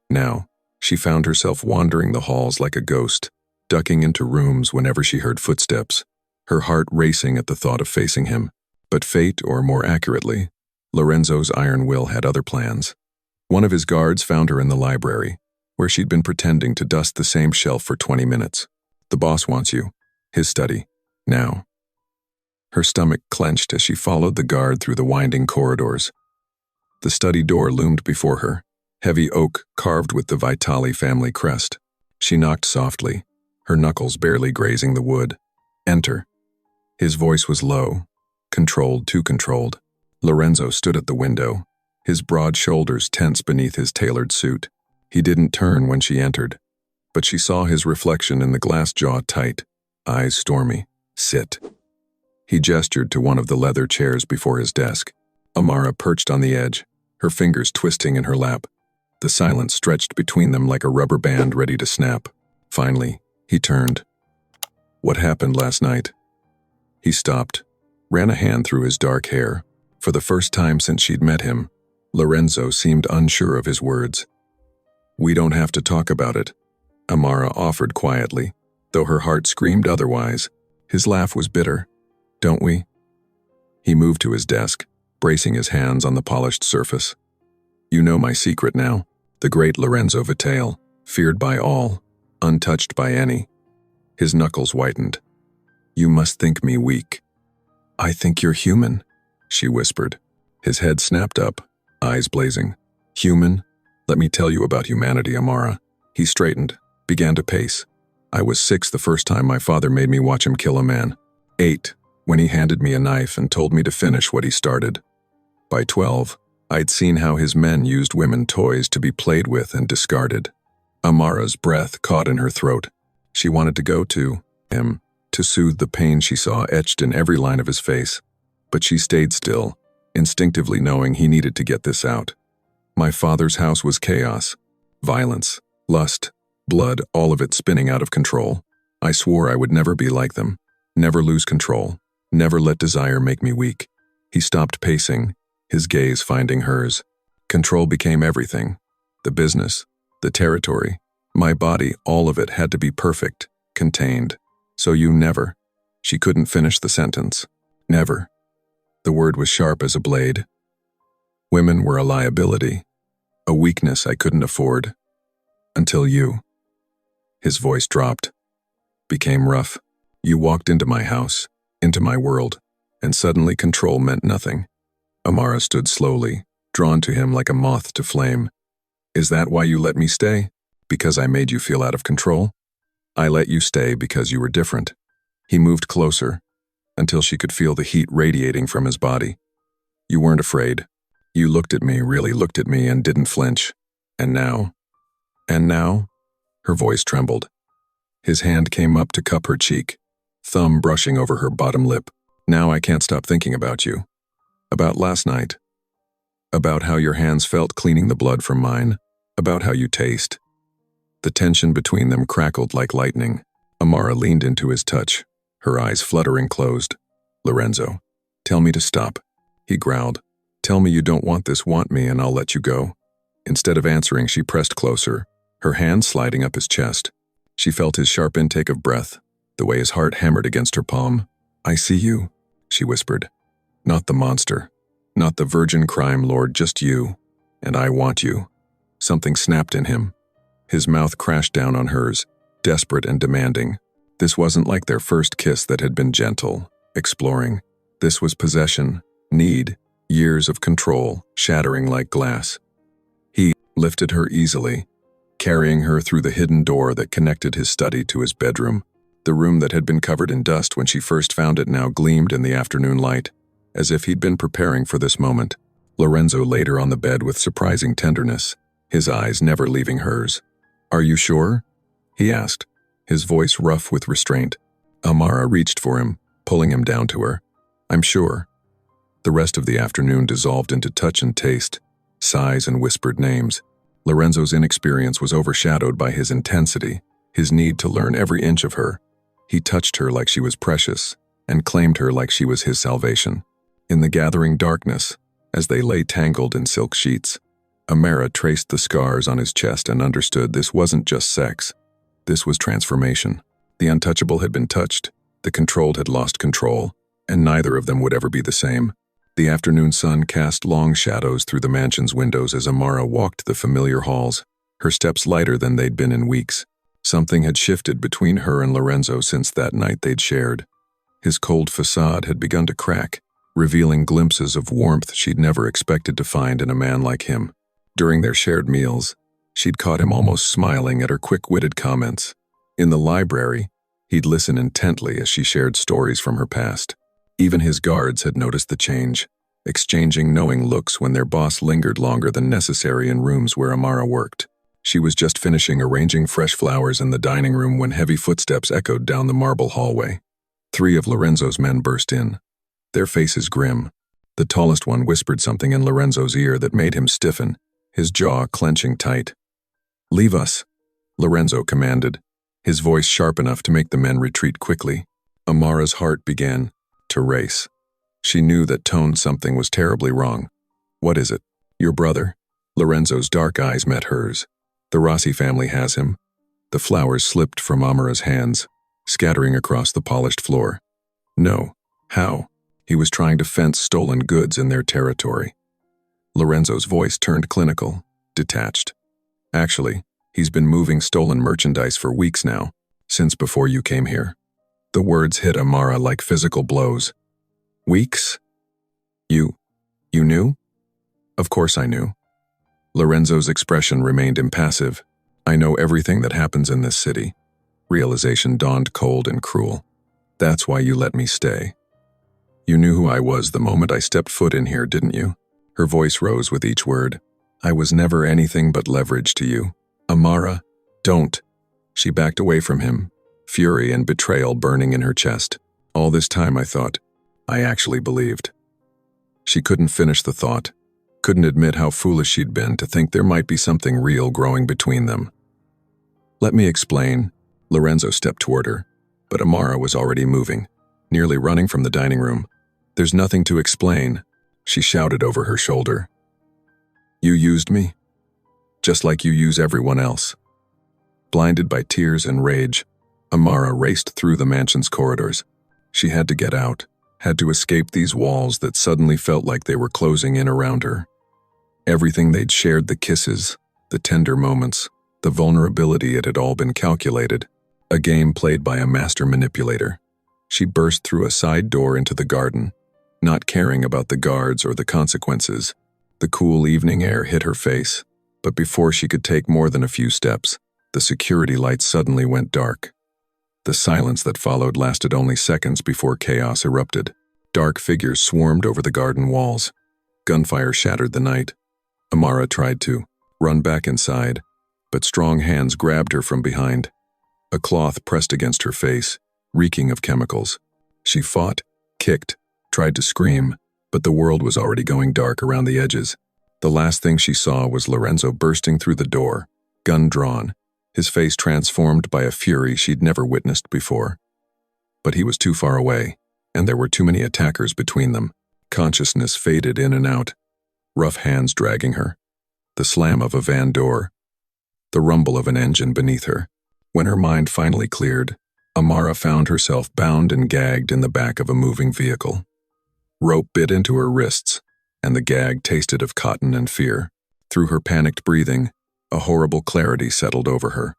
Now, she found herself wandering the halls like a ghost, ducking into rooms whenever she heard footsteps, her heart racing at the thought of facing him. But fate, or more accurately, Lorenzo's iron will had other plans. One of his guards found her in the library, where she'd been pretending to dust the same shelf for 20 minutes. "The boss wants you. His study. Now." Her stomach clenched as she followed the guard through the winding corridors. The study door loomed before her, heavy oak carved with the Vitali family crest. She knocked softly, her knuckles barely grazing the wood. "Enter." His voice was low, controlled, too controlled. Lorenzo stood at the window, his broad shoulders tense beneath his tailored suit. He didn't turn when she entered, but she saw his reflection in the glass jaw tight, eyes stormy. Sit. He gestured to one of the leather chairs before his desk. Amara perched on the edge, her fingers twisting in her lap. The silence stretched between them like a rubber band ready to snap. Finally, he turned. What happened last night? He stopped, ran a hand through his dark hair. For the first time since she'd met him, Lorenzo seemed unsure of his words. We don't have to talk about it, Amara offered quietly, though her heart screamed otherwise. His laugh was bitter. Don't we? He moved to his desk, bracing his hands on the polished surface. You know my secret now, the great Lorenzo Vitale, feared by all, untouched by any. His knuckles whitened. You must think me weak. I think you're human, she whispered. His head snapped up, eyes blazing. Human? Let me tell you about humanity, Amara. He straightened, began to pace. I was 6 the first time my father made me watch him kill a man. 8, when he handed me a knife and told me to finish what he started. By 12, I'd seen how his men used women toys to be played with and discarded. Amara's breath caught in her throat. She wanted to go to him, to soothe the pain she saw etched in every line of his face. But she stayed still, instinctively knowing he needed to get this out. My father's house was chaos, violence, lust, blood, all of it spinning out of control. I swore I would never be like them, never lose control, never let desire make me weak. He stopped pacing, his gaze finding hers. Control became everything. The business, the territory, my body, all of it had to be perfect, contained. So you never. She couldn't finish the sentence. Never. The word was sharp as a blade. Women were a liability, a weakness I couldn't afford. Until you. His voice dropped, became rough. You walked into my house, into my world, and suddenly control meant nothing. Amara stood slowly, drawn to him like a moth to flame. Is that why you let me stay? Because I made you feel out of control? I let you stay because you were different. He moved closer, until she could feel the heat radiating from his body. You weren't afraid. You looked at me, really looked at me, and didn't flinch. And now? And now? Her voice trembled. His hand came up to cup her cheek, thumb brushing over her bottom lip. Now I can't stop thinking about you. About last night. About how your hands felt cleaning the blood from mine. About how you taste. The tension between them crackled like lightning. Amara leaned into his touch, her eyes fluttering closed. Lorenzo, tell me to stop. He growled. Tell me you don't want this, want me, and I'll let you go. Instead of answering, she pressed closer, her hand sliding up his chest. She felt his sharp intake of breath, the way his heart hammered against her palm. I see you, she whispered. Not the monster, not the virgin crime lord, just you. And I want you. Something snapped in him. His mouth crashed down on hers, desperate and demanding. This wasn't like their first kiss that had been gentle, exploring. This was possession, need, years of control, shattering like glass. He lifted her easily, carrying her through the hidden door that connected his study to his bedroom. The room that had been covered in dust when she first found it now gleamed in the afternoon light, as if he'd been preparing for this moment. Lorenzo laid her on the bed with surprising tenderness, his eyes never leaving hers. Are you sure? He asked, his voice rough with restraint. Amara reached for him, pulling him down to her. I'm sure. The rest of the afternoon dissolved into touch and taste, sighs and whispered names. Lorenzo's inexperience was overshadowed by his intensity, his need to learn every inch of her. He touched her like she was precious, and claimed her like she was his salvation. In the gathering darkness, as they lay tangled in silk sheets, Amara traced the scars on his chest and understood this wasn't just sex. This was transformation. The untouchable had been touched, the controlled had lost control, and neither of them would ever be the same. The afternoon sun cast long shadows through the mansion's windows as Amara walked the familiar halls, her steps lighter than they'd been in weeks. Something had shifted between her and Lorenzo since that night they'd shared. His cold facade had begun to crack, revealing glimpses of warmth she'd never expected to find in a man like him. During their shared meals, she'd caught him almost smiling at her quick-witted comments. In the library, he'd listen intently as she shared stories from her past. Even his guards had noticed the change, exchanging knowing looks when their boss lingered longer than necessary in rooms where Amara worked. She was just finishing arranging fresh flowers in the dining room when heavy footsteps echoed down the marble hallway. 3 of Lorenzo's men burst in, their faces grim. The tallest one whispered something in Lorenzo's ear that made him stiffen, his jaw clenching tight. "Leave us," Lorenzo commanded, his voice sharp enough to make the men retreat quickly. Amara's heart began to race. She knew that tone something was terribly wrong. "What is it?" "Your brother." Lorenzo's dark eyes met hers. "The Rossi family has him." The flowers slipped from Amara's hands, scattering across the polished floor. "No. How?" He was trying to fence stolen goods in their territory. Lorenzo's voice turned clinical, detached. "Actually, he's been moving stolen merchandise for weeks now, since before you came here." The words hit Amara like physical blows. "Weeks? You knew?" "Of course I knew." Lorenzo's expression remained impassive. "I know everything that happens in this city." Realization dawned cold and cruel. "That's why you let me stay. You knew who I was the moment I stepped foot in here, didn't you?" Her voice rose with each word. "I was never anything but leverage to you." "Amara, don't." She backed away from him, fury and betrayal burning in her chest. "All this time I thought, I actually believed." She couldn't finish the thought, couldn't admit how foolish she'd been to think there might be something real growing between them. "Let me explain." Lorenzo stepped toward her, but Amara was already moving, nearly running from the dining room. "There's nothing to explain," she shouted over her shoulder. "You used me, just like you use everyone else." Blinded by tears and rage, Amara raced through the mansion's corridors. She had to get out, had to escape these walls that suddenly felt like they were closing in around her. Everything they'd shared, the kisses, the tender moments, the vulnerability, it had all been calculated, a game played by a master manipulator. She burst through a side door into the garden, not caring about the guards or the consequences. The cool evening air hit her face, but before she could take more than a few steps, the security lights suddenly went dark. The silence that followed lasted only seconds before chaos erupted. Dark figures swarmed over the garden walls. Gunfire shattered the night. Amara tried to run back inside, but strong hands grabbed her from behind. A cloth pressed against her face, reeking of chemicals. She fought, kicked, tried to scream, but the world was already going dark around the edges. The last thing she saw was Lorenzo bursting through the door, gun drawn, his face transformed by a fury she'd never witnessed before. But he was too far away, and there were too many attackers between them. Consciousness faded in and out, rough hands dragging her, the slam of a van door, the rumble of an engine beneath her. When her mind finally cleared, Amara found herself bound and gagged in the back of a moving vehicle. Rope bit into her wrists, and the gag tasted of cotton and fear. Through her panicked breathing, a horrible clarity settled over her.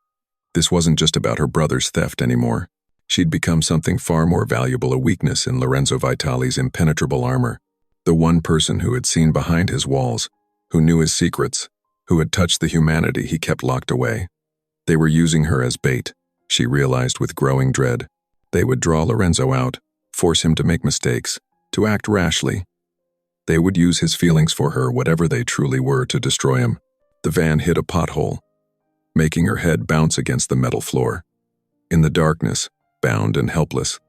This wasn't just about her brother's theft anymore. She'd become something far more valuable, a weakness in Lorenzo Vitali's impenetrable armor. The one person who had seen behind his walls, who knew his secrets, who had touched the humanity he kept locked away. They were using her as bait, she realized with growing dread. They would draw Lorenzo out, force him to make mistakes, to act rashly. They would use his feelings for her, whatever they truly were, to destroy him. The van hit a pothole, making her head bounce against the metal floor. In the darkness, bound and helpless,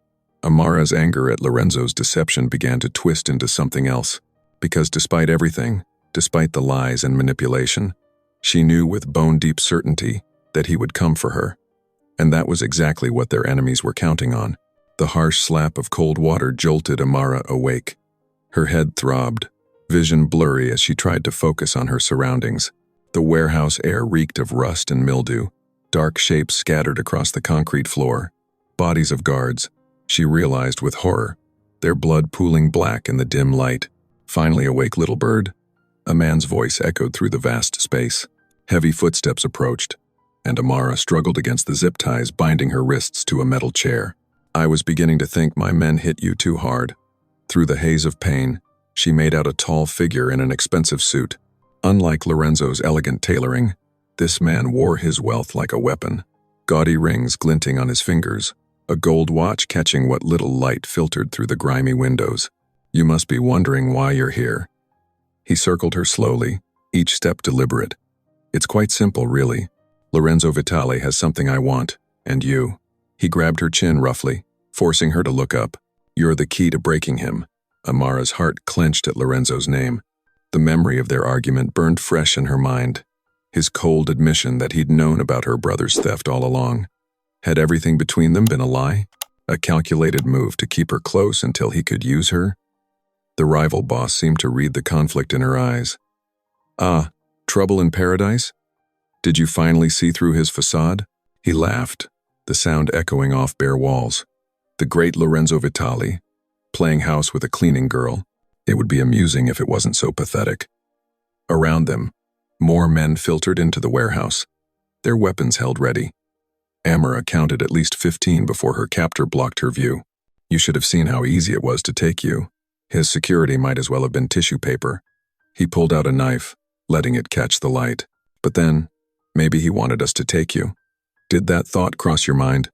Amara's anger at Lorenzo's deception began to twist into something else, because despite everything, despite the lies and manipulation, she knew with bone-deep certainty that he would come for her. And that was exactly what their enemies were counting on. The harsh slap of cold water jolted Amara awake. Her head throbbed, vision blurry as she tried to focus on her surroundings. The warehouse air reeked of rust and mildew, dark shapes scattered across the concrete floor, bodies of guards. She realized with horror, their blood pooling black in the dim light. "Finally awake, little bird?" A man's voice echoed through the vast space. Heavy footsteps approached, and Amara struggled against the zip ties binding her wrists to a metal chair. "I was beginning to think my men hit you too hard." Through the haze of pain, she made out a tall figure in an expensive suit. Unlike Lorenzo's elegant tailoring, this man wore his wealth like a weapon. Gaudy rings glinting on his fingers, a gold watch catching what little light filtered through the grimy windows. "You must be wondering why you're here." He circled her slowly, each step deliberate. It's quite simple, really. Lorenzo Vitale has something I want, and you. He grabbed her chin roughly, forcing her to look up. You're the key to breaking him. Amara's heart clenched at Lorenzo's name. The memory of their argument burned fresh in her mind. His cold admission that he'd known about her brother's theft all along. Had everything between them been a lie? A calculated move to keep her close until he could use her? The rival boss seemed to read the conflict in her eyes. Ah, trouble in paradise? Did you finally see through his facade? He laughed, the sound echoing off bare walls. The great Lorenzo Vitale, playing house with a cleaning girl. It would be amusing if it wasn't so pathetic. Around them, more men filtered into the warehouse, their weapons held ready. Amara counted at least 15 before her captor blocked her view. You should have seen how easy it was to take you. His security might as well have been tissue paper. He pulled out a knife, letting it catch the light. But then, maybe he wanted us to take you. Did that thought cross your mind?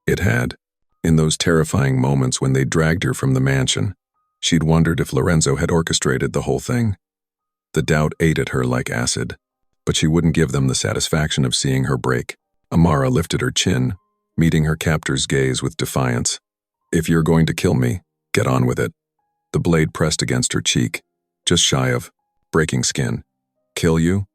It had. In those terrifying moments when they dragged her from the mansion, she'd wondered if Lorenzo had orchestrated the whole thing. The doubt ate at her like acid, but she wouldn't give them the satisfaction of seeing her break. Amara lifted her chin, meeting her captor's gaze with defiance. If you're going to kill me, get on with it. The blade pressed against her cheek, just shy of breaking skin. Kill you?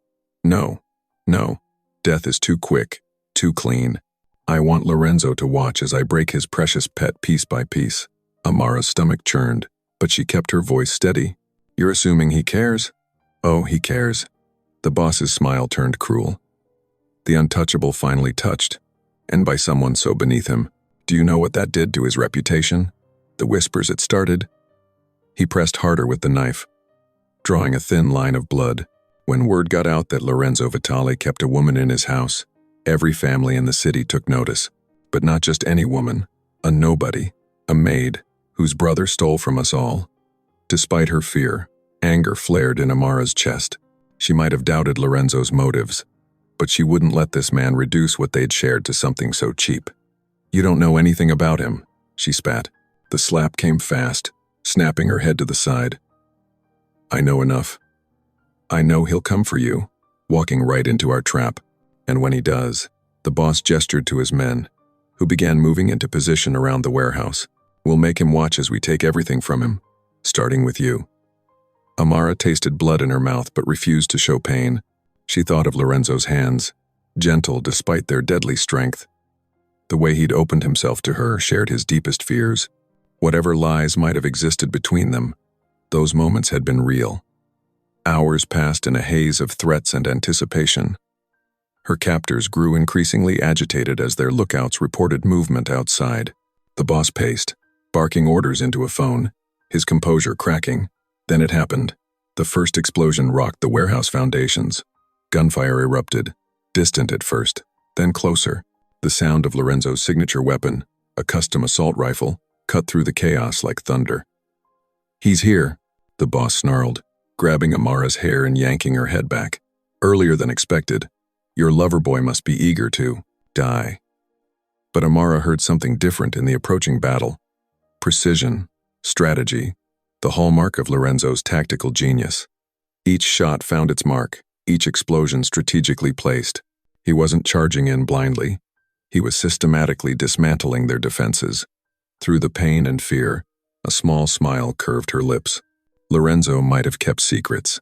No. No. Death is too quick, too clean. I want Lorenzo to watch as I break his precious pet piece by piece. Amara's stomach churned, but she kept her voice steady. You're assuming he cares? Oh, he cares. The boss's smile turned cruel. The untouchable finally touched, and by someone so beneath him. Do you know what that did to his reputation? The whispers it started? He pressed harder with the knife, drawing a thin line of blood. When word got out that Lorenzo Vitale kept a woman in his house, every family in the city took notice. But not just any woman, a nobody, a maid, whose brother stole from us all. Despite her fear, anger flared in Amara's chest. She might have doubted Lorenzo's motives, but she wouldn't let this man reduce what they'd shared to something so cheap. You don't know anything about him, she spat. The slap came fast, snapping her head to the side. I know enough. I know he'll come for you, walking right into our trap. And when he does, the boss gestured to his men, who began moving into position around the warehouse. We'll make him watch as we take everything from him, starting with you. Amara tasted blood in her mouth but refused to show pain. She thought of Lorenzo's hands, gentle despite their deadly strength. The way he'd opened himself to her shared his deepest fears. Whatever lies might have existed between them, those moments had been real. Hours passed in a haze of threats and anticipation. Her captors grew increasingly agitated as their lookouts reported movement outside. The boss paced, barking orders into a phone, his composure cracking. Then it happened. The first explosion rocked the warehouse foundations. Gunfire erupted, distant at first, then closer. The sound of Lorenzo's signature weapon, a custom assault rifle, cut through the chaos like thunder. He's here, the boss snarled, grabbing Amara's hair and yanking her head back. Earlier than expected, your lover boy must be eager to die. But Amara heard something different in the approaching battle. Precision, strategy, the hallmark of Lorenzo's tactical genius. Each shot found its mark, each explosion strategically placed. He wasn't charging in blindly. He was systematically dismantling their defenses. Through the pain and fear, a small smile curved her lips. Lorenzo might have kept secrets,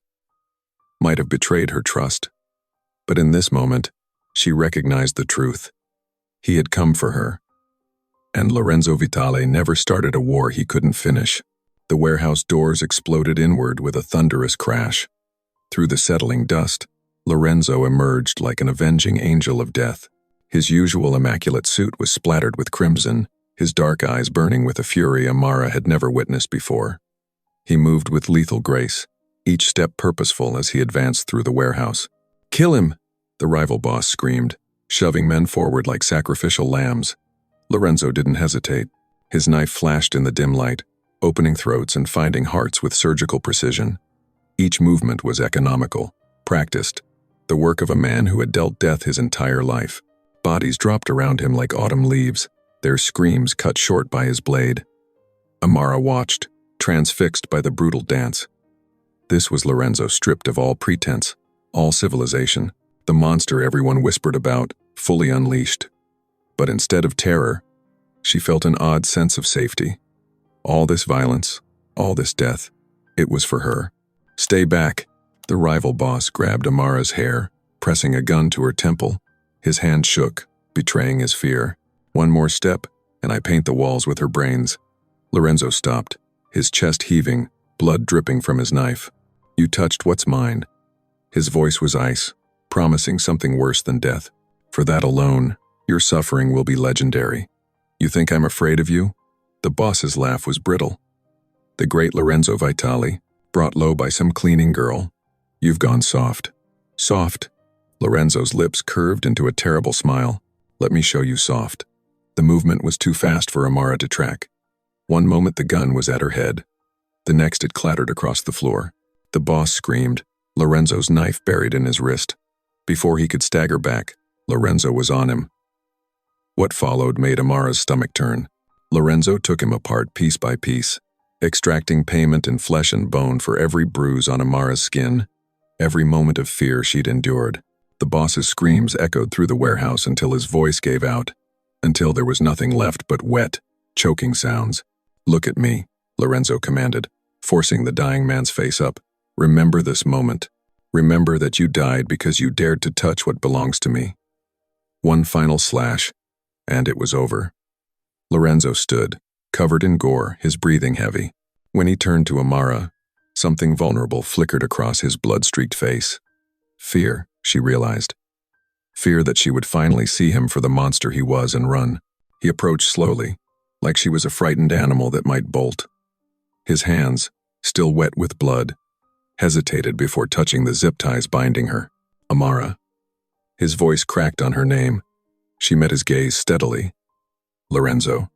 might have betrayed her trust. But in this moment, she recognized the truth. He had come for her. And Lorenzo Vitale never started a war he couldn't finish. The warehouse doors exploded inward with a thunderous crash. Through the settling dust, Lorenzo emerged like an avenging angel of death. His usual immaculate suit was splattered with crimson, his dark eyes burning with a fury Amara had never witnessed before. He moved with lethal grace, each step purposeful as he advanced through the warehouse. "Kill him!" the rival boss screamed, shoving men forward like sacrificial lambs. Lorenzo didn't hesitate. His knife flashed in the dim light, opening throats and finding hearts with surgical precision. Each movement was economical, practiced, the work of a man who had dealt death his entire life. Bodies dropped around him like autumn leaves, their screams cut short by his blade. Amara watched, transfixed by the brutal dance. This was Lorenzo stripped of all pretense, all civilization. The monster everyone whispered about, fully unleashed. But instead of terror, she felt an odd sense of safety. All this violence, all this death, it was for her. "Stay back." The rival boss grabbed Amara's hair, pressing a gun to her temple. His hand shook, betraying his fear. "One more step, and I paint the walls with her brains." Lorenzo stopped, his chest heaving, blood dripping from his knife. "You touched what's mine." His voice was ice, promising something worse than death. "For that alone, your suffering will be legendary. You think I'm afraid of you?" The boss's laugh was brittle. The great Lorenzo Vitali, brought low by some cleaning girl. "You've gone soft." "Soft?" Lorenzo's lips curved into a terrible smile. "Let me show you soft." The movement was too fast for Amara to track. One moment the gun was at her head. The next it clattered across the floor. The boss screamed, Lorenzo's knife buried in his wrist. Before he could stagger back, Lorenzo was on him. What followed made Amara's stomach turn. Lorenzo took him apart piece by piece, extracting payment in flesh and bone for every bruise on Amara's skin, every moment of fear she'd endured. The boss's screams echoed through the warehouse until his voice gave out, until there was nothing left but wet, choking sounds. "Look at me," Lorenzo commanded, forcing the dying man's face up. "Remember this moment. Remember that you died because you dared to touch what belongs to me." One final slash, and it was over. Lorenzo stood, covered in gore, his breathing heavy. When he turned to Amara, something vulnerable flickered across his blood-streaked face. Fear, she realized. Fear that she would finally see him for the monster he was and run. He approached slowly, like she was a frightened animal that might bolt. His hands, still wet with blood, hesitated before touching the zip ties binding her. "Amara." His voice cracked on her name. She met his gaze steadily. "Lorenzo."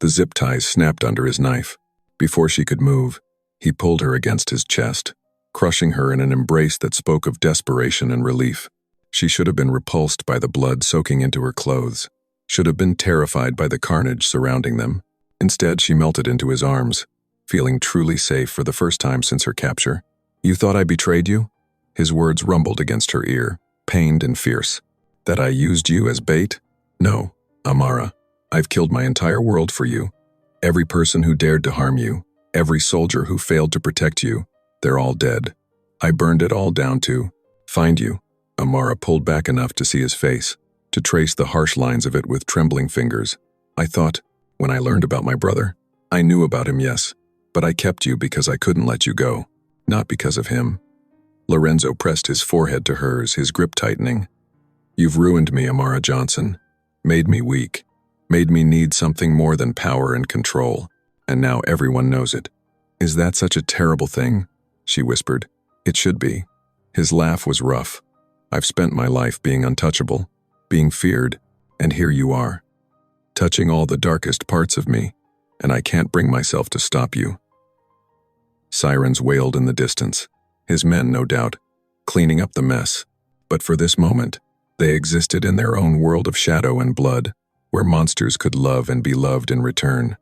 The zip ties snapped under his knife. Before she could move, he pulled her against his chest, crushing her in an embrace that spoke of desperation and relief. She should have been repulsed by the blood soaking into her clothes, should have been terrified by the carnage surrounding them. Instead, she melted into his arms, feeling truly safe for the first time since her capture. "You thought I betrayed you?" His words rumbled against her ear, pained and fierce. "That I used you as bait? No, Amara. I've killed my entire world for you. Every person who dared to harm you, every soldier who failed to protect you, they're all dead. I burned it all down to find you." Amara pulled back enough to see his face, to trace the harsh lines of it with trembling fingers. "I thought, when I learned about my brother, I knew about him, yes, but I kept you because I couldn't let you go, not because of him." Lorenzo pressed his forehead to hers, his grip tightening. "You've ruined me, Amara Johnson, made me weak, made me need something more than power and control, and now everyone knows it." "Is that such a terrible thing?" she whispered. "It should be." His laugh was rough. "I've spent my life being untouchable, being feared, and here you are, touching all the darkest parts of me, and I can't bring myself to stop you." Sirens wailed in the distance, his men, no doubt, cleaning up the mess. But for this moment, they existed in their own world of shadow and blood, where monsters could love and be loved in return.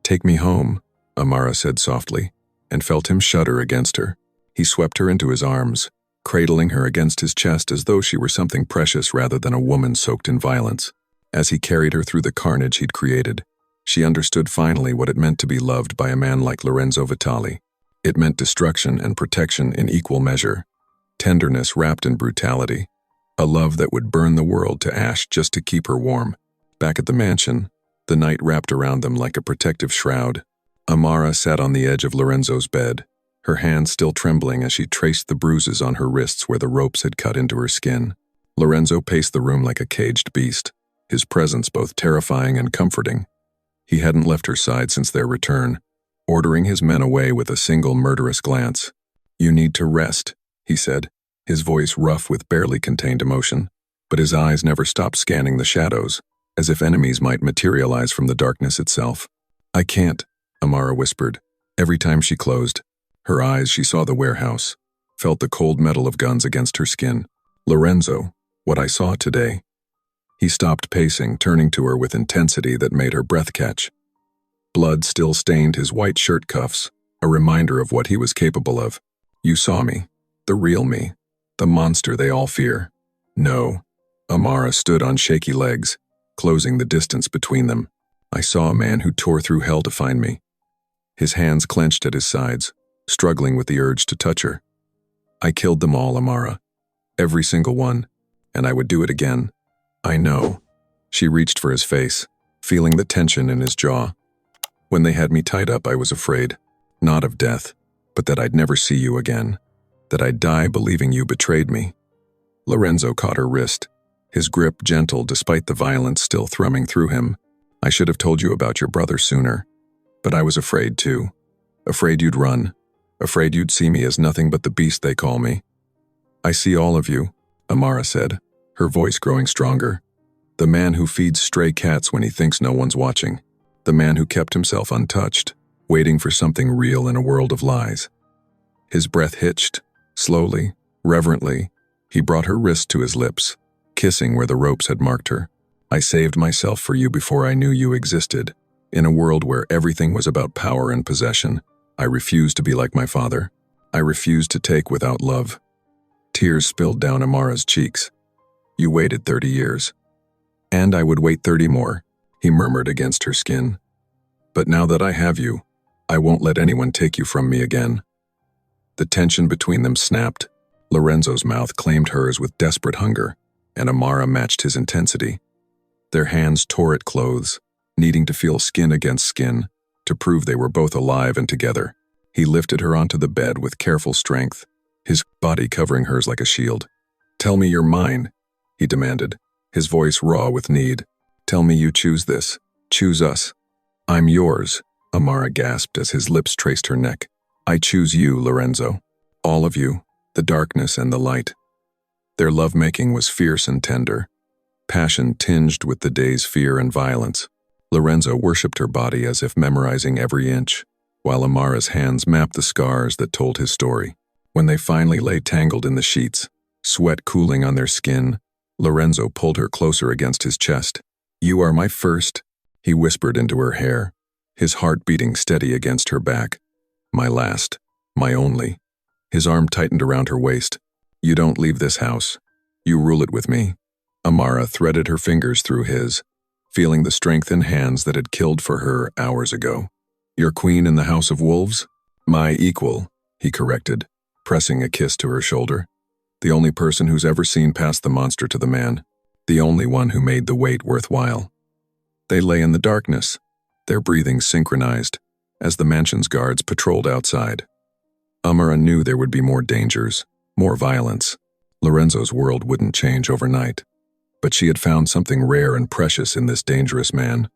"Take me home," Amara said softly, and felt him shudder against her. He swept her into his arms, cradling her against his chest as though she were something precious rather than a woman soaked in violence. As he carried her through the carnage he'd created, she understood finally what it meant to be loved by a man like Lorenzo Vitali. It meant destruction and protection in equal measure, tenderness wrapped in brutality, a love that would burn the world to ash just to keep her warm. Back at the mansion, the night wrapped around them like a protective shroud. Amara sat on the edge of Lorenzo's bed, her hands still trembling as she traced the bruises on her wrists where the ropes had cut into her skin. Lorenzo paced the room like a caged beast, his presence both terrifying and comforting. He hadn't left her side since their return, ordering his men away with a single murderous glance. "You need to rest," he said, his voice rough with barely contained emotion, but his eyes never stopped scanning the shadows, as if enemies might materialize from the darkness itself. "I can't," Amara whispered. Every time she closed her eyes, she saw the warehouse, felt the cold metal of guns against her skin. "Lorenzo, what I saw today." He stopped pacing, turning to her with intensity that made her breath catch. Blood still stained his white shirt cuffs, a reminder of what he was capable of. "You saw me, the real me, the monster they all fear." No. Amara stood on shaky legs, closing the distance between them. I saw a man who tore through hell to find me. His hands clenched at his sides, struggling with the urge to touch her. I killed them all, Amara. Every single one. And I would do it again. I know. She reached for his face, feeling the tension in his jaw. When they had me tied up, I was afraid. Not of death, but that I'd never see you again. That I'd die believing you betrayed me. Lorenzo caught her wrist, his grip gentle despite the violence still thrumming through him. I should have told you about your brother sooner. But I was afraid too. Afraid you'd run. Afraid you'd see me as nothing but the beast they call me. I see all of you, Amara said, her voice growing stronger. The man who feeds stray cats when he thinks no one's watching. The man who kept himself untouched, waiting for something real in a world of lies. His breath hitched. Slowly, reverently, he brought her wrist to his lips, kissing where the ropes had marked her. I saved myself for you before I knew you existed. In a world where everything was about power and possession, I refused to be like my father. I refused to take without love. Tears spilled down Amara's cheeks. You waited 30 years. And I would wait 30 more, he murmured against her skin. But now that I have you, I won't let anyone take you from me again. The tension between them snapped. Lorenzo's mouth claimed hers with desperate hunger, and Amara matched his intensity. Their hands tore at clothes, needing to feel skin against skin, to prove they were both alive and together. He lifted her onto the bed with careful strength, his body covering hers like a shield. Tell me you're mine, he demanded, his voice raw with need. Tell me you choose this. Choose us. I'm yours, Amara gasped as his lips traced her neck. I choose you, Lorenzo. All of you, the darkness and the light. Their lovemaking was fierce and tender, passion tinged with the day's fear and violence. Lorenzo worshipped her body as if memorizing every inch, while Amara's hands mapped the scars that told his story. When they finally lay tangled in the sheets, sweat cooling on their skin, Lorenzo pulled her closer against his chest. You are my first, he whispered into her hair, his heart beating steady against her back. My last, my only. His arm tightened around her waist. You don't leave this house. You rule it with me. Amara threaded her fingers through his, feeling the strength in hands that had killed for her hours ago. Your queen in the House of Wolves? My equal, he corrected, pressing a kiss to her shoulder. The only person who's ever seen past the monster to the man. The only one who made the wait worthwhile. They lay in the darkness, their breathing synchronized, as the mansion's guards patrolled outside. Amara knew there would be more dangers, more violence. Lorenzo's world wouldn't change overnight. But she had found something rare and precious in this dangerous man.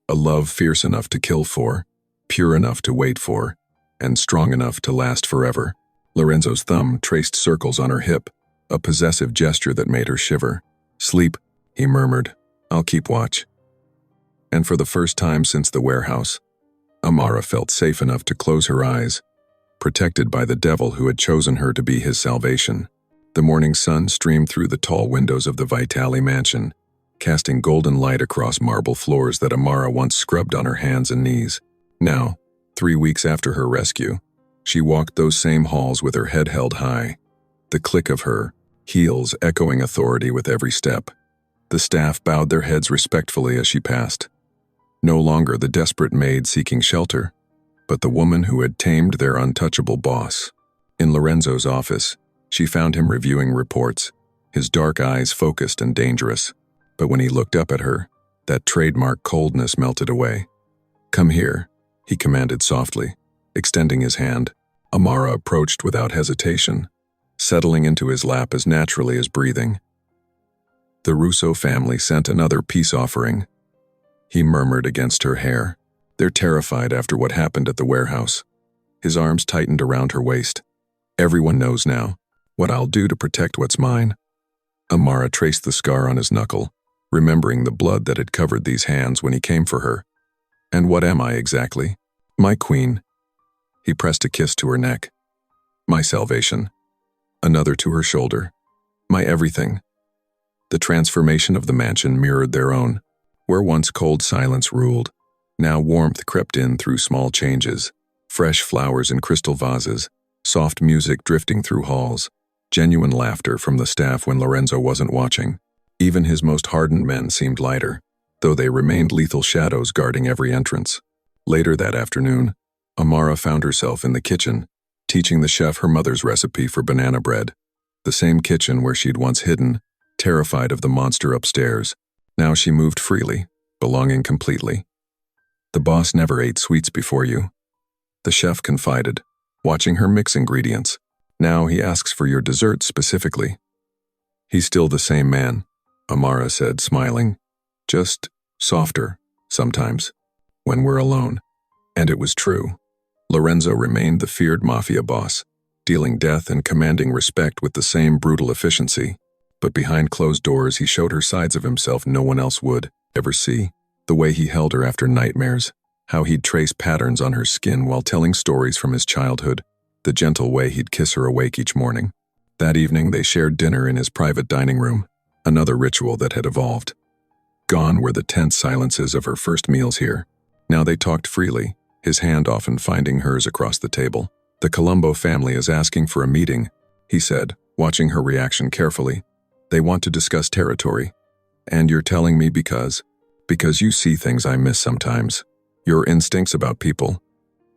A love fierce enough to kill for, pure enough to wait for, and strong enough to last forever. Lorenzo's thumb traced circles on her hip, a possessive gesture that made her shiver. Sleep, he murmured. I'll keep watch. And for the first time since the warehouse, Amara felt safe enough to close her eyes, protected by the devil who had chosen her to be his salvation. The morning sun streamed through the tall windows of the Vitale mansion, casting golden light across marble floors that Amara once scrubbed on her hands and knees. Now, 3 weeks after her rescue, she walked those same halls with her head held high, the click of her heels echoing authority with every step. The staff bowed their heads respectfully as she passed. No longer the desperate maid seeking shelter, but the woman who had tamed their untouchable boss. In Lorenzo's office, she found him reviewing reports, his dark eyes focused and dangerous. But when he looked up at her, that trademark coldness melted away. Come here, he commanded softly, extending his hand. Amara approached without hesitation, settling into his lap as naturally as breathing. The Russo family sent another peace offering, he murmured against her hair. They're terrified after what happened at the warehouse. His arms tightened around her waist. Everyone knows now what I'll do to protect what's mine. Amara traced the scar on his knuckle, remembering the blood that had covered these hands when he came for her. And what am I exactly? My queen. He pressed a kiss to her neck. My salvation. Another to her shoulder. My everything. The transformation of the mansion mirrored their own. Where once cold silence ruled, now warmth crept in through small changes, fresh flowers in crystal vases, soft music drifting through halls. Genuine laughter from the staff when Lorenzo wasn't watching. Even his most hardened men seemed lighter, though they remained lethal shadows guarding every entrance. Later that afternoon, Amara found herself in the kitchen, teaching the chef her mother's recipe for banana bread. The same kitchen where she'd once hidden, terrified of the monster upstairs. Now she moved freely, belonging completely. The boss never ate sweets before you, the chef confided, watching her mix ingredients. Now he asks for your dessert specifically. He's still the same man, Amara said, smiling. Just softer, sometimes, when we're alone. And it was true. Lorenzo remained the feared Mafia boss, dealing death and commanding respect with the same brutal efficiency. But behind closed doors he showed her sides of himself no one else would ever see. The way he held her after nightmares, how he'd trace patterns on her skin while telling stories from his childhood, the gentle way he'd kiss her awake each morning. That evening they shared dinner in his private dining room, another ritual that had evolved. Gone were the tense silences of her first meals here. Now they talked freely, his hand often finding hers across the table. The Colombo family is asking for a meeting, he said, watching her reaction carefully. They want to discuss territory. And you're telling me because you see things I miss sometimes. Your instincts about people.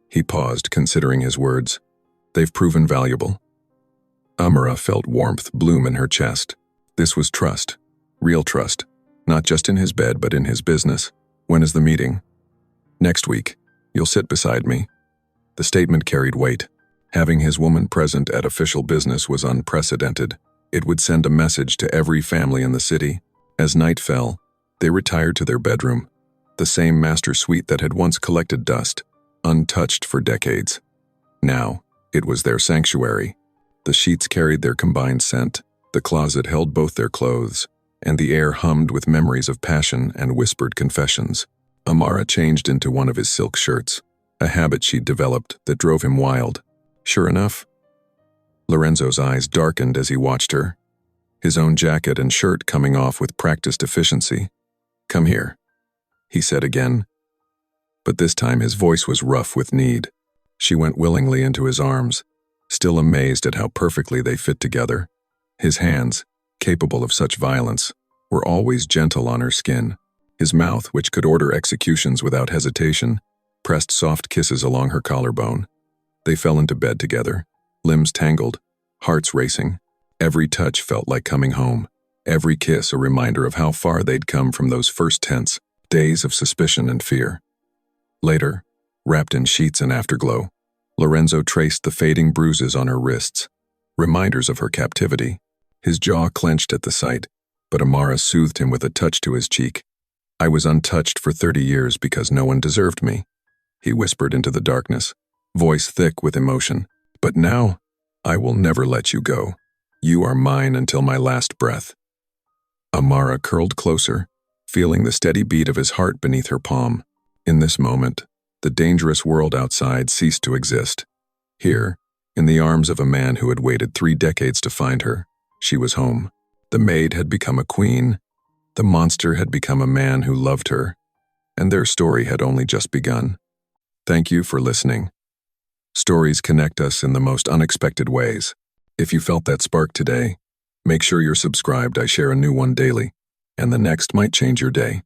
He paused, considering his words. They've proven valuable. Amara felt warmth bloom in her chest. This was trust. Real trust. Not just in his bed, but in his business. When is the meeting? Next week. You'll sit beside me. The statement carried weight. Having his woman present at official business was unprecedented. It would send a message to every family in the city. As night fell, they retired to their bedroom, the same master suite that had once collected dust, untouched for decades. Now, it was their sanctuary. The sheets carried their combined scent, the closet held both their clothes, and the air hummed with memories of passion and whispered confessions. Amara changed into one of his silk shirts, a habit she'd developed that drove him wild. Sure enough, Lorenzo's eyes darkened as he watched her, his own jacket and shirt coming off with practiced efficiency. Come here, he said again. But this time his voice was rough with need. She went willingly into his arms, still amazed at how perfectly they fit together. His hands, capable of such violence, were always gentle on her skin. His mouth, which could order executions without hesitation, pressed soft kisses along her collarbone. They fell into bed together, limbs tangled, hearts racing. Every touch felt like coming home, every kiss a reminder of how far they'd come from those first tense days of suspicion and fear. Later, wrapped in sheets and afterglow, Lorenzo traced the fading bruises on her wrists, reminders of her captivity. His jaw clenched at the sight, but Amara soothed him with a touch to his cheek. I was untouched for 30 years because no one deserved me, he whispered into the darkness, voice thick with emotion. But now, I will never let you go. You are mine until my last breath. Amara curled closer, feeling the steady beat of his heart beneath her palm. In this moment, the dangerous world outside ceased to exist. Here, in the arms of a man who had waited 3 decades to find her, she was home. The maid had become a queen. The monster had become a man who loved her. And their story had only just begun. Thank you for listening. Stories connect us in the most unexpected ways. If you felt that spark today, make sure you're subscribed. I share a new one daily, and the next might change your day.